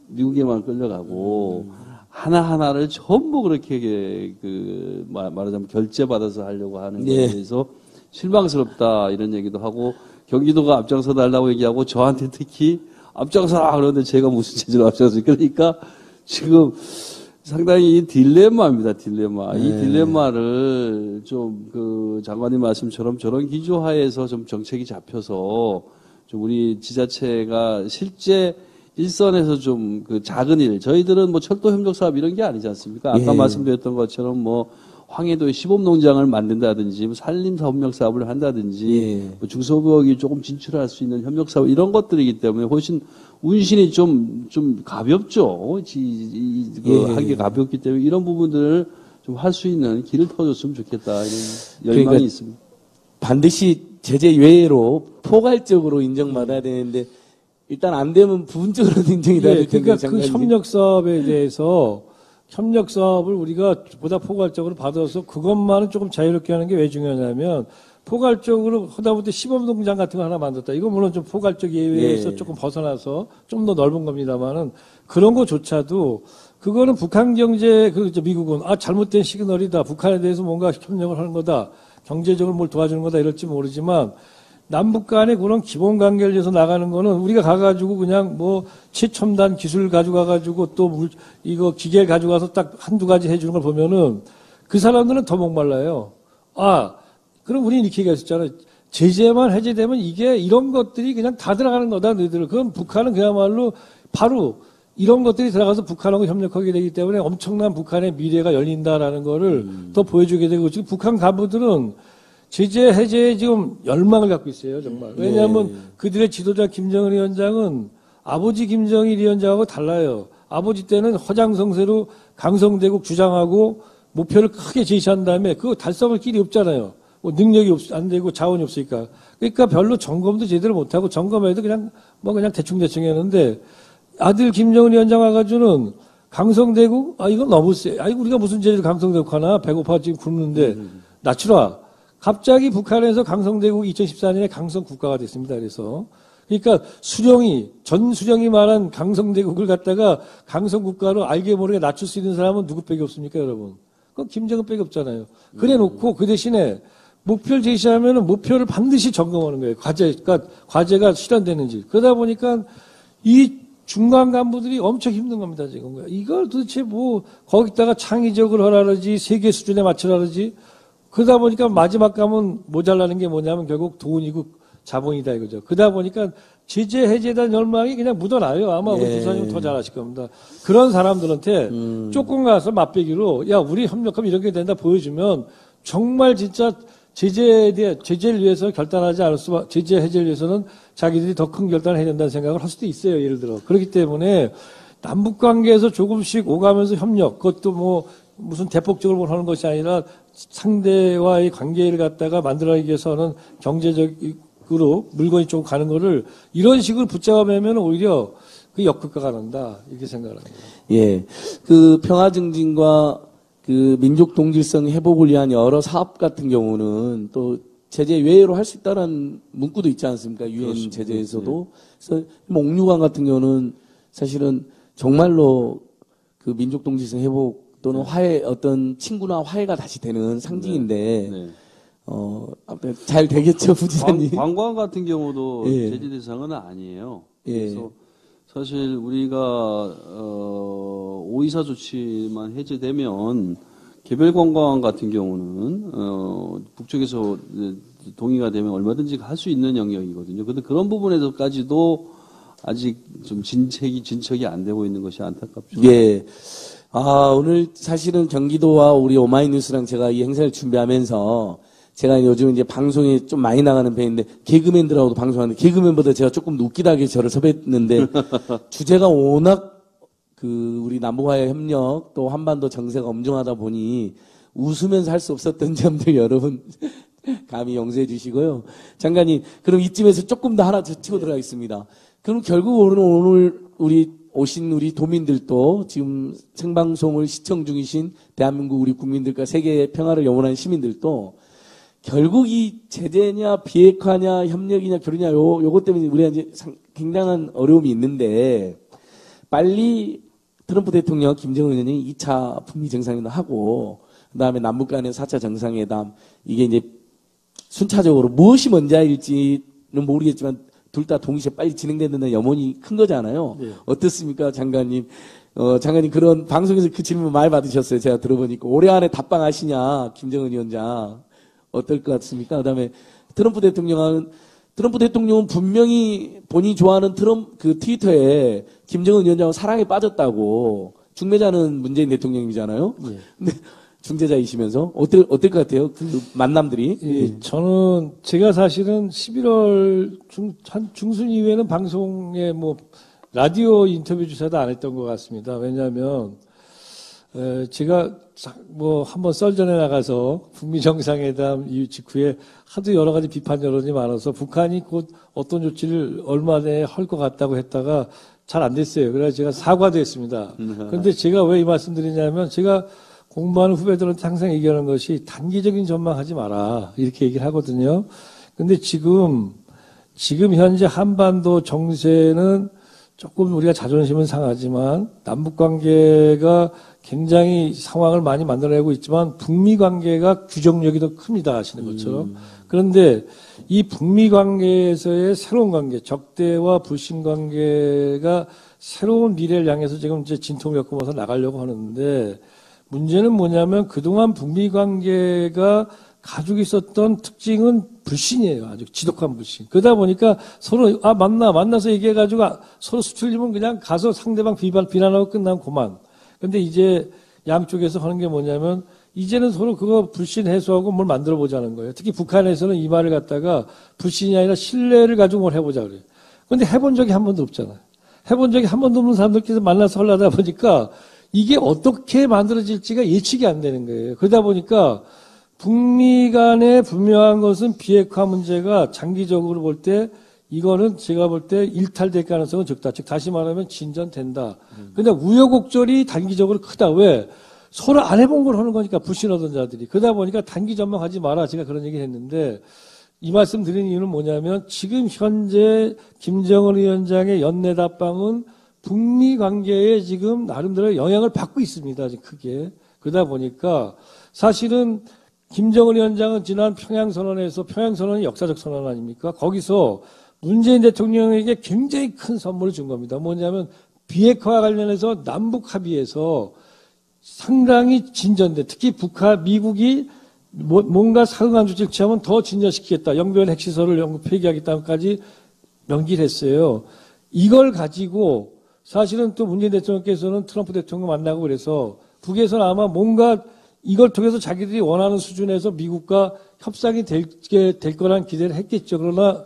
미국에만 끌려가고 하나하나를 전부 그렇게 말하자면 결제받아서 하려고 하는 것에 대해서 실망스럽다 이런 얘기도 하고 경기도가 앞장서 달라고 얘기하고 저한테 특히 앞장서라 그러는데 제가 무슨 재주로 앞장서 그러니까 지금 상당히 이 딜레마입니다. 딜레마. 이 딜레마를 좀 장관님 말씀처럼 저런 기조하에서 좀 정책이 잡혀서 좀 우리 지자체가 실제 일선에서 좀 작은 일, 저희들은 뭐 철도 협력 사업 이런 게 아니지 않습니까? 아까 말씀드렸던 것처럼 뭐 황해도에 시범농장을 만든다든지, 뭐 산림사 협력 사업을 한다든지, 뭐 중소부역이 조금 진출할 수 있는 협력 사업 이런 것들이기 때문에 훨씬 운신이 좀 가볍죠. 하기 가볍기 때문에 이런 부분들을 좀 할 수 있는 길을 터줬으면 좋겠다 이런 열망이 그러니까 있습니다. 반드시 제재 외로 포괄적으로 인정받아야 되는데 일단 안 되면 부분적으로 인정이 돼야 될 텐데. 그러니까 그 협력 사업에 대해서 협력 사업을 우리가 보다 포괄적으로 받아서 그것만은 조금 자유롭게 하는 게 왜 중요하냐면 포괄적으로 하다못해 시범농장 같은 거 하나 만들었다. 이건 물론 좀 포괄적 예외에서 조금 벗어나서 좀 더 넓은 겁니다만은 그런 거조차도 그거는 북한 경제 미국은 잘못된 시그널이다. 북한에 대해서 뭔가 협력을 하는 거다. 경제적으로 뭘 도와주는 거다 이럴지 모르지만 남북 간의 그런 기본 관계를 위해서 나가는 거는 우리가 가가지고 그냥 뭐 최첨단 기술 가져가가지고 또 이거 기계 가져가서 딱 한두 가지 해주는 걸 보면은 그 사람들은 더 목말라요. 그럼 우리는 이렇게 얘기했었잖아요. 제재만 해제되면 이게 이런 것들이 그냥 다 들어가는 거다, 너희들. 그럼 북한은 그야말로 바로 이런 것들이 들어가서 북한하고 협력하게 되기 때문에 엄청난 북한의 미래가 열린다라는 거를 더 보여주게 되고 지금 북한 간부들은 제재 해제에 지금 열망을 갖고 있어요, 정말. 왜냐하면 그들의 지도자 김정은 위원장은 아버지 김정일 위원장하고 달라요. 아버지 때는 허장성세로 강성대국 주장하고 목표를 크게 제시한 다음에 그거 달성할 길이 없잖아요. 뭐 능력이 안 되고 자원이 없으니까. 그러니까 별로 점검도 제대로 못하고 점검해도 그냥 대충 했는데 아들 김정은 위원장 와가지고는 강성대국? 이거 너무 세. 우리가 무슨 죄를 강성대국 하나? 배고파 지금 굶는데 낮추라. 갑자기 북한에서 강성대국이 2014년에 강성국가가 됐습니다. 그러니까 전 수령이 말한 강성대국을 갖다가 강성국가로 알게 모르게 낮출 수 있는 사람은 누구밖에 없습니까, 여러분? 그건 김정은밖에 없잖아요. 그래 놓고 그 대신에 목표를 제시하면은 목표를 반드시 점검하는 거예요. 과제가 실현되는지. 그러다 보니까 이 중간 간부들이 엄청 힘든 겁니다, 지금. 이걸 도대체 거기다가 창의적으로 하라든지 세계 수준에 맞추라든지 그러다 보니까 마지막 가면 모자라는 게 뭐냐면 결국 돈이고 자본이다 이거죠. 그러다 보니까 제재 해제에 대한 열망이 그냥 묻어나요. 아마 우리 부사님 더 잘하실 겁니다. 그런 사람들한테 조금 가서 맛배기로 우리 협력하면 이렇게 된다 보여주면 정말 진짜 제재를 위해서 결단하지 않을 제재 해제를 위해서는 자기들이 더 큰 결단을 해야 된다는 생각을 할 수도 있어요. 예를 들어. 그렇기 때문에 남북 관계에서 조금씩 오가면서 협력, 그것도 무슨 대폭적으로 하는 것이 아니라 상대와의 관계를 갖다가 만들어내기 위해서는 경제적으로 물건이 좀 가는 거를 이런 식으로 붙잡아매면 오히려 그 역효과가 난다. 이렇게 생각을 합니다. 그 평화 증진과 그 민족 동질성 회복을 위한 여러 사업 같은 경우는 또 제재 외로 할 수 있다는 문구도 있지 않습니까? 유엔 제재에서도. 그래서 뭐 옥류관 같은 경우는 사실은 정말로 그 민족 동질성 회복 또는 화해, 어떤 친구나 화해가 다시 되는 상징인데, 아무튼 잘 되겠죠, 부지사님. 관광 같은 경우도 예. 제재 대상은 아니에요. 예. 그래서 사실 우리가 오이사 조치만 해제되면 개별 관광 같은 경우는 북쪽에서 동의가 되면 얼마든지 할 수 있는 영역이거든요. 그런데 그런 부분에서까지도 아직 좀 진척이 안 되고 있는 것이 안타깝죠. 예. 오늘 사실은 경기도와 우리 오마이뉴스랑 제가 이 행사를 준비하면서 제가 요즘 이제 방송에 좀 많이 나가는 편인데 개그맨들하고도 방송하는데 개그맨보다 제가 조금 웃기다게 저를 섭외했는데 주제가 워낙 그 우리 남북화해 협력 또 한반도 정세가 엄중하다 보니 웃으면서 할 수 없었던 점들 여러분 감히 용서해 주시고요. 장관님, 그럼 이쯤에서 조금 더 하나 더 치고 들어가겠습니다. 그럼 결국 오늘 우리 오신 우리 도민들도 지금 생방송을 시청 중이신 대한민국 우리 국민들과 세계의 평화를 영원한 시민들도 결국 이 제재냐 비핵화냐 협력이냐 교류냐 요것 때문에 우리가 이제 굉장한 어려움이 있는데 빨리 트럼프 대통령 김정은 위원장이 2차 북미 정상회담 하고 그다음에 남북 간의 4차 정상회담 이게 이제 순차적으로 무엇이 먼저일지는 모르겠지만 둘 다 동시에 빨리 진행되는 염원이 큰 거잖아요. 예. 어떻습니까, 장관님? 장관님 그런 방송에서 그 질문 많이 받으셨어요. 제가 들어보니까 올해 안에 답방하시냐, 김정은 위원장 어떨 것 같습니까? 그다음에 트럼프 대통령은 분명히 본인이 좋아하는 그 트위터에 김정은 위원장은 사랑에 빠졌다고 중매자는 문재인 대통령이잖아요. 예. 근데 중재자이시면서 어떨 것 같아요? 그 만남들이. 예, 저는 제가 사실은 11월 중순 이후에는 방송에 뭐 라디오 인터뷰 주사도 안 했던 것 같습니다. 왜냐하면 제가 뭐 한번 썰전에 나가서 북미 정상회담 이후 직후에 하도 여러 가지 비판 여론이 많아서 북한이 곧 어떤 조치를 얼마 내에 할 것 같다고 했다가 잘 안 됐어요. 그래서 제가 사과도 했습니다. 그런데 제가 왜 이 말씀 드리냐면 제가 공부하는 후배들한테 항상 얘기하는 것이 단기적인 전망하지 마라. 이렇게 얘기를 하거든요. 근데 지금 현재 한반도 정세는 조금 우리가 자존심은 상하지만 남북 관계가 굉장히 상황을 많이 만들어내고 있지만 북미 관계가 규정력이 더 큽니다. 아시는 것처럼. 그런데 이 북미 관계에서의 새로운 관계, 적대와 불신 관계가 새로운 미래를 향해서 지금 이제 진통을 겪으면서 나가려고 하는데 문제는 뭐냐면 그동안 북미 관계가 가지고 있었던 특징은 불신이에요. 아주 지독한 불신. 그러다 보니까 서로 만나서 얘기해가지고 서로 수틀리면 그냥 가서 상대방 비난하고 끝나면 그만. 근데 이제 양쪽에서 하는 게 뭐냐면 이제는 서로 그거 불신 해소하고 뭘 만들어 보자는 거예요. 특히 북한에서는 이 말을 갖다가 불신이 아니라 신뢰를 가지고 뭘 해보자 그래요. 근데 해본 적이 한 번도 없잖아요. 해본 적이 한 번도 없는 사람들끼리 만나서 하려다 보니까 이게 어떻게 만들어질지가 예측이 안 되는 거예요. 그러다 보니까 북미 간에 분명한 것은 비핵화 문제가 장기적으로 볼 때 이거는 제가 볼 때 일탈될 가능성은 적다. 즉 다시 말하면 진전된다. 근데 우여곡절이 단기적으로 크다. 왜? 서로 안 해본 걸 하는 거니까 불신하던 자들이. 그러다 보니까 단기 전망하지 마라. 제가 그런 얘기를 했는데 이 말씀 드리는 이유는 뭐냐면 지금 현재 김정은 위원장의 연내 답방은 북미 관계에 지금 나름대로 영향을 받고 있습니다. 아주 크게. 그러다 보니까 사실은 김정은 위원장은 지난 평양선언에서 평양선언이 역사적 선언 아닙니까? 거기서 문재인 대통령에게 굉장히 큰 선물을 준 겁니다. 뭐냐면 비핵화와 관련해서 남북 합의에서 상당히 진전돼. 특히 미국이 뭔가 사응한 조치를 취하면 더 진전시키겠다. 영변 핵시설을 폐기하겠다까지 명기를 했어요. 이걸 가지고 사실은 또 문재인 대통령께서는 트럼프 대통령 만나고 그래서 북에서는 아마 뭔가 이걸 통해서 자기들이 원하는 수준에서 미국과 협상이 될 거란 기대를 했겠죠. 그러나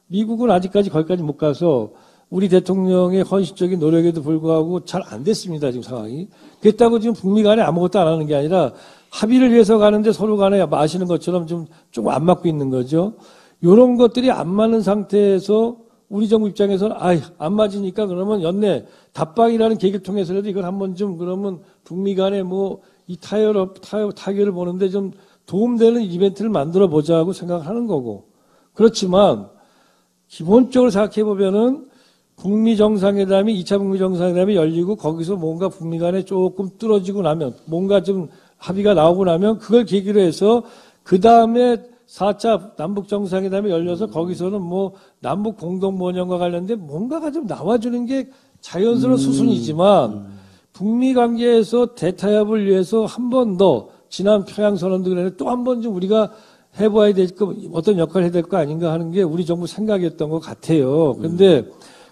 미국은 아직까지 거기까지 못 가서 우리 대통령의 헌신적인 노력에도 불구하고 잘 안 됐습니다. 지금 상황이. 그렇다고 지금 북미 간에 아무것도 안 하는 게 아니라 합의를 위해서 가는데 서로 간에 아시는 것처럼 좀 안 맞고 있는 거죠. 이런 것들이 안 맞는 상태에서 우리 정부 입장에서는 안 맞으니까 그러면 연내 답방이라는 계기를 통해서라도 이걸 한번 좀 그러면 북미 간에 뭐 이 타결을 보는데 좀 도움되는 이벤트를 만들어 보자고 생각하는 거고. 그렇지만 기본적으로 생각해 보면은 북미 정상회담이 2차 북미 정상회담이 열리고 거기서 뭔가 북미 간에 조금 뚫어지고 나면 뭔가 좀 합의가 나오고 나면 그걸 계기로 해서 그 다음에 4차 남북 정상회담이 열려서 거기서는 뭐 남북 공동 번영과 관련된 뭔가가 좀 나와주는 게 자연스러운 수순이지만 북미 관계에서 대타협을 위해서 한 번 더 지난 평양 선언도 그래 또 한 번 좀 우리가 해봐야 될 거 어떤 역할을 해야 될 거 아닌가 하는 게 우리 정부 생각이었던 것 같아요. 그런데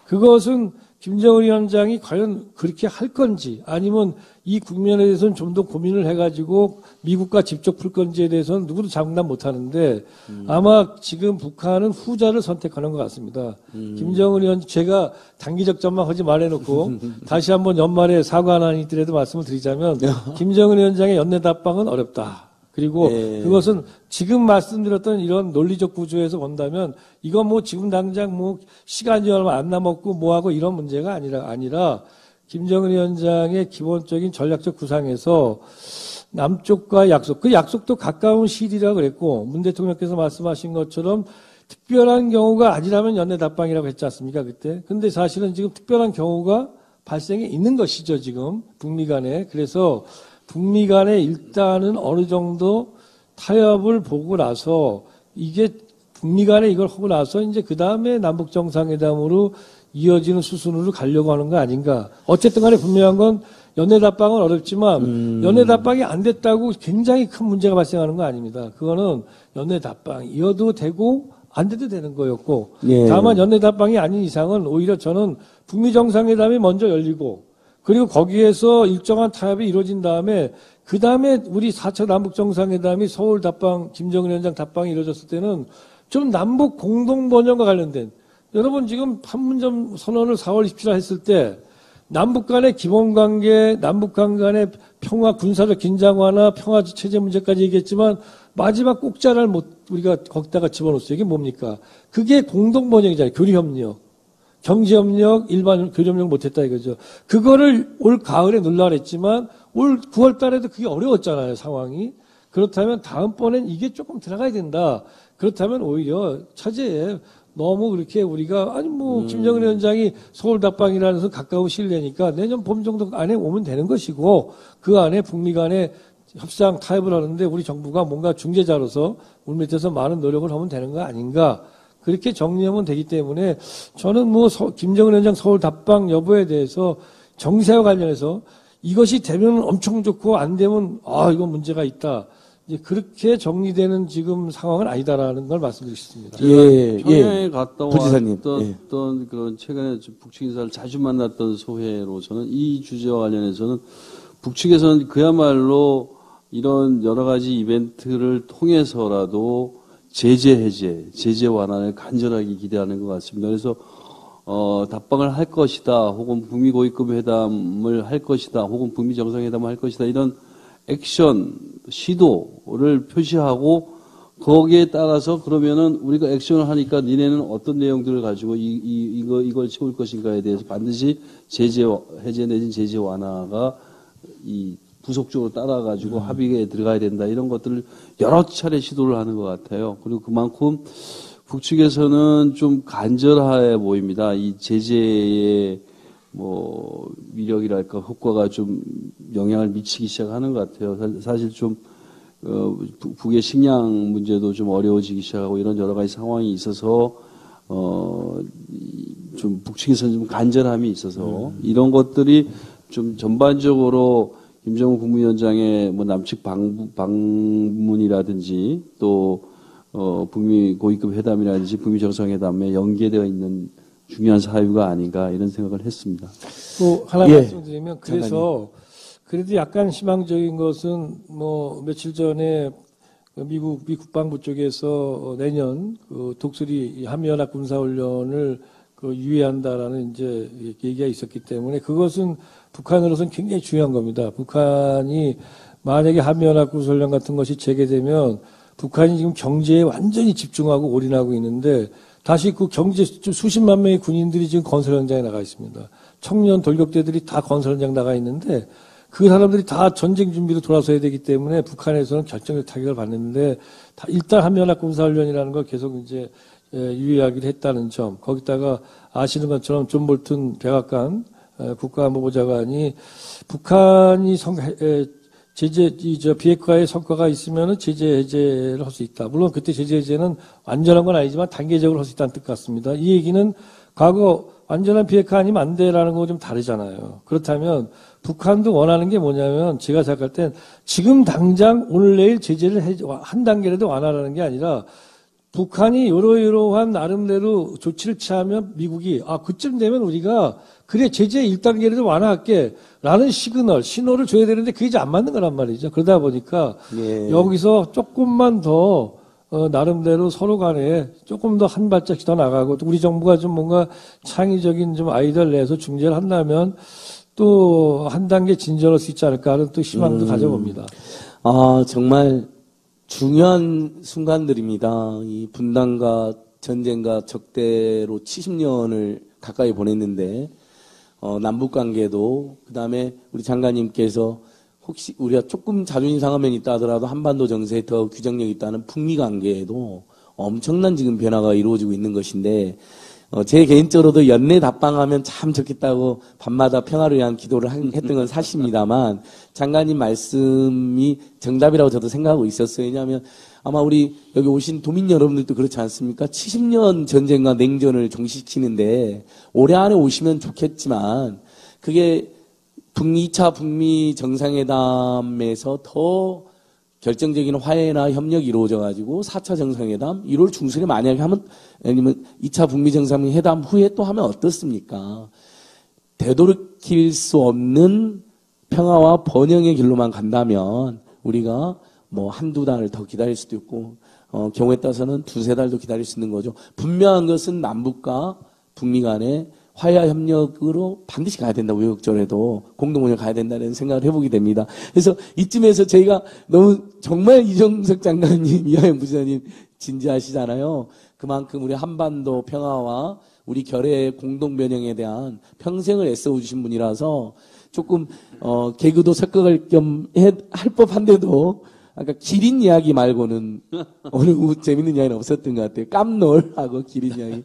그것은 김정은 위원장이 과연 그렇게 할 건지 아니면 이 국면에 대해서는 좀 더 고민을 해가지고 미국과 직접 풀 건지에 대해서는 누구도 장담 못하는데 아마 지금 북한은 후자를 선택하는 것 같습니다. 김정은 위원 제가 단기적 전망하지 말해놓고 다시 한번 연말에 사과하는 이들에도 말씀을 드리자면 김정은 위원장의 연내 답방은 어렵다. 그리고 그것은 지금 말씀드렸던 이런 논리적 구조에서 본다면 이건 뭐 지금 당장 뭐 시간이 얼마 안 남았고 뭐하고 이런 문제가 아니라 김정은 위원장의 기본적인 전략적 구상에서 남쪽과 약속, 그 약속도 가까운 시일이라고 그랬고 문 대통령께서 말씀하신 것처럼 특별한 경우가 아니라면 연내 답방이라고 했지 않습니까 그때. 근데 사실은 지금 특별한 경우가 발생해 있는 것이죠 지금 북미 간에. 그래서 북미 간에 일단은 어느 정도 타협을 보고 나서 이게 북미 간에 이걸 하고 나서 이제 그 다음에 남북 정상회담으로 이어지는 수순으로 가려고 하는 거 아닌가. 어쨌든 간에 분명한 건 연내 답방은 어렵지만 연내 답방이 안 됐다고 굉장히 큰 문제가 발생하는 거 아닙니다. 그거는 연내 답방이어도 되고 안 돼도 되는 거였고 다만 연내 답방이 아닌 이상은 오히려 저는 북미 정상회담이 먼저 열리고 그리고 거기에서 일정한 타협이 이루어진 다음에 그 다음에 우리 4차 남북 정상회담이 서울 답방 김정은 위원장 답방이 이루어졌을 때는 좀 남북 공동 번영과 관련된 여러분 지금 판문점 선언을 4월 27일 했을 때 남북 간의 기본 관계, 남북 간의 평화 군사적 긴장 완화, 평화 체제 문제까지 얘기했지만 마지막 꼭자를 우리가 거기다가 집어넣었어요. 이게 뭡니까? 그게 공동 번영이잖아요. 교류협력. 경제협력, 일반 교류협력을 못했다 이거죠. 그거를 올 가을에 놀라 그랬지만 올 9월 달에도 그게 어려웠잖아요, 상황이. 그렇다면 다음번엔 이게 조금 들어가야 된다. 그렇다면 오히려 차제에 너무 그렇게 우리가 아니 뭐 김정은 위원장이 서울 답방이라는 데서 가까운 시일 내니까 내년 봄 정도 안에 오면 되는 것이고 그 안에 북미 간에 협상 타협을 하는데 우리 정부가 뭔가 중재자로서 우리 밑에서 많은 노력을 하면 되는 거 아닌가. 그렇게 정리하면 되기 때문에 저는 뭐 김정은 위원장 서울 답방 여부에 대해서 정세와 관련해서 이것이 되면 엄청 좋고 안 되면 이건 문제가 있다. 이제 그렇게 정리되는 지금 상황은 아니다라는 걸 말씀드리고 싶습니다. 평양에 갔다 부지사님. 왔던 그런 최근에 북측 인사를 자주 만났던 소회로서는 이 주제와 관련해서는 북측에서는 그야말로 이런 여러 가지 이벤트를 통해서라도 제재 해제, 제재 완화를 간절하게 기대하는 것 같습니다. 그래서 답방을 할 것이다, 혹은 북미 고위급 회담을 할 것이다, 혹은 북미 정상회담을 할 것이다 이런 액션 시도를 표시하고 거기에 따라서 그러면은 우리가 액션을 하니까 니네는 어떤 내용들을 가지고 이걸 채울 것인가에 대해서 반드시 제재 해제 내진 제재 완화가 이 부속적으로 따라가지고 합의에 들어가야 된다. 이런 것들을 여러 차례 시도를 하는 것 같아요. 그리고 그만큼 북측에서는 좀 간절해 보입니다. 이 제재의 뭐 위력이랄까 효과가 좀 영향을 미치기 시작하는 것 같아요. 사실 좀 북의 식량 문제도 좀 어려워지기 시작하고 이런 여러 가지 상황이 있어서 좀 북측에서는 좀 간절함이 있어서 이런 것들이 좀 전반적으로 김정은 국무위원장의 뭐 남측 방문이라든지 또 북미 고위급 회담이라든지 북미 정상회담에 연계되어 있는 중요한 사유가 아닌가 이런 생각을 했습니다. 또 하나 말씀드리면 그래서 그래도 약간 희망적인 것은 뭐 며칠 전에 미국 국방부 쪽에서 내년 그 독수리 한미연합 군사훈련을 유예한다라는 이제 얘기가 있었기 때문에 그것은 북한으로서는 굉장히 중요한 겁니다. 북한이 만약에 한미연합 군사훈련 같은 것이 재개되면 북한이 지금 경제에 완전히 집중하고 올인하고 있는데 다시 그 경제 수십만 명의 군인들이 지금 건설 현장에 나가 있습니다. 청년 돌격대들이 다 건설 현장 나가 있는데 그 사람들이 다 전쟁 준비로 돌아서야 되기 때문에 북한에서는 결정적 타격을 받는데 일단 한미연합군사훈련이라는 걸 계속 이제 유의하기로 했다는 점. 거기다가 아시는 것처럼 존 볼튼 백악관 국가안보보좌관이 북한이 비핵화의 성과가 있으면은 제재 해제를 할 수 있다. 물론 그때 제재 해제는 완전한 건 아니지만 단계적으로 할 수 있다는 뜻 같습니다. 이 얘기는 과거 완전한 비핵화 아니면 안 돼라는 거 좀 다르잖아요. 그렇다면 북한도 원하는 게 뭐냐면 제가 생각할 땐 지금 당장 오늘 내일 제재를 한 단계라도 완화하는 게 아니라 북한이 이러이러한 나름대로 조치를 취하면 미국이 그쯤 되면 우리가 그래 제재 1단계라도 완화할게 라는 신호를 줘야 되는데 그게 이제 안 맞는 거란 말이죠. 그러다 보니까 여기서 조금만 더 나름대로 서로 간에 조금 더 한 발짝씩 더 나가고 또 우리 정부가 좀 뭔가 창의적인 좀 아이디어를 내서 중재를 한다면 또 한 단계 진전할 수 있지 않을까 하는 또 희망도 가져봅니다. 정말 중요한 순간들입니다. 이 분단과 전쟁과 적대로 70년을 가까이 보냈는데 남북 관계도 그다음에 우리 장관님께서 혹시 우리가 조금 자존심 상한 면이 있다 하더라도 한반도 정세에 더 규정력이 있다는 북미 관계에도 엄청난 지금 변화가 이루어지고 있는 것인데 제 개인적으로도 연내 답방하면 참 좋겠다고 밤마다 평화를 위한 기도를 했던 건 사실입니다만 장관님 말씀이 정답이라고 저도 생각하고 있었어요. 왜냐하면 아마 우리 여기 오신 도민 여러분들도 그렇지 않습니까? 70년 전쟁과 냉전을 종식시키는데 올해 안에 오시면 좋겠지만 그게 2차 북미 정상회담에서 더 결정적인 화해나 협력이 이루어져가지고 4차 정상회담 1월 중순에 만약에 하면 아니면 2차 북미 정상회담 후에 또 하면 어떻습니까? 되돌이킬 수 없는 평화와 번영의 길로만 간다면 우리가 뭐 한두 달을 더 기다릴 수도 있고 경우에 따라서는 두세 달도 기다릴 수 있는 거죠. 분명한 것은 남북과 북미 간의 화해와 협력으로 반드시 가야 된다. 우여곡절에도 공동운영 가야 된다는 생각을 해보게 됩니다. 그래서 이쯤에서 저희가 너무 정말 이정석 장관님, 이하영 부지사님 진지하시잖아요. 그만큼 우리 한반도 평화와 우리 결의 공동변형에 대한 평생을 애써주신 분이라서 조금 개그도 섞어갈 겸 할 법한데도 아까 기린 이야기 말고는 어느 재밌는 이야기는 없었던 것 같아요. 깜놀하고 기린 이야기.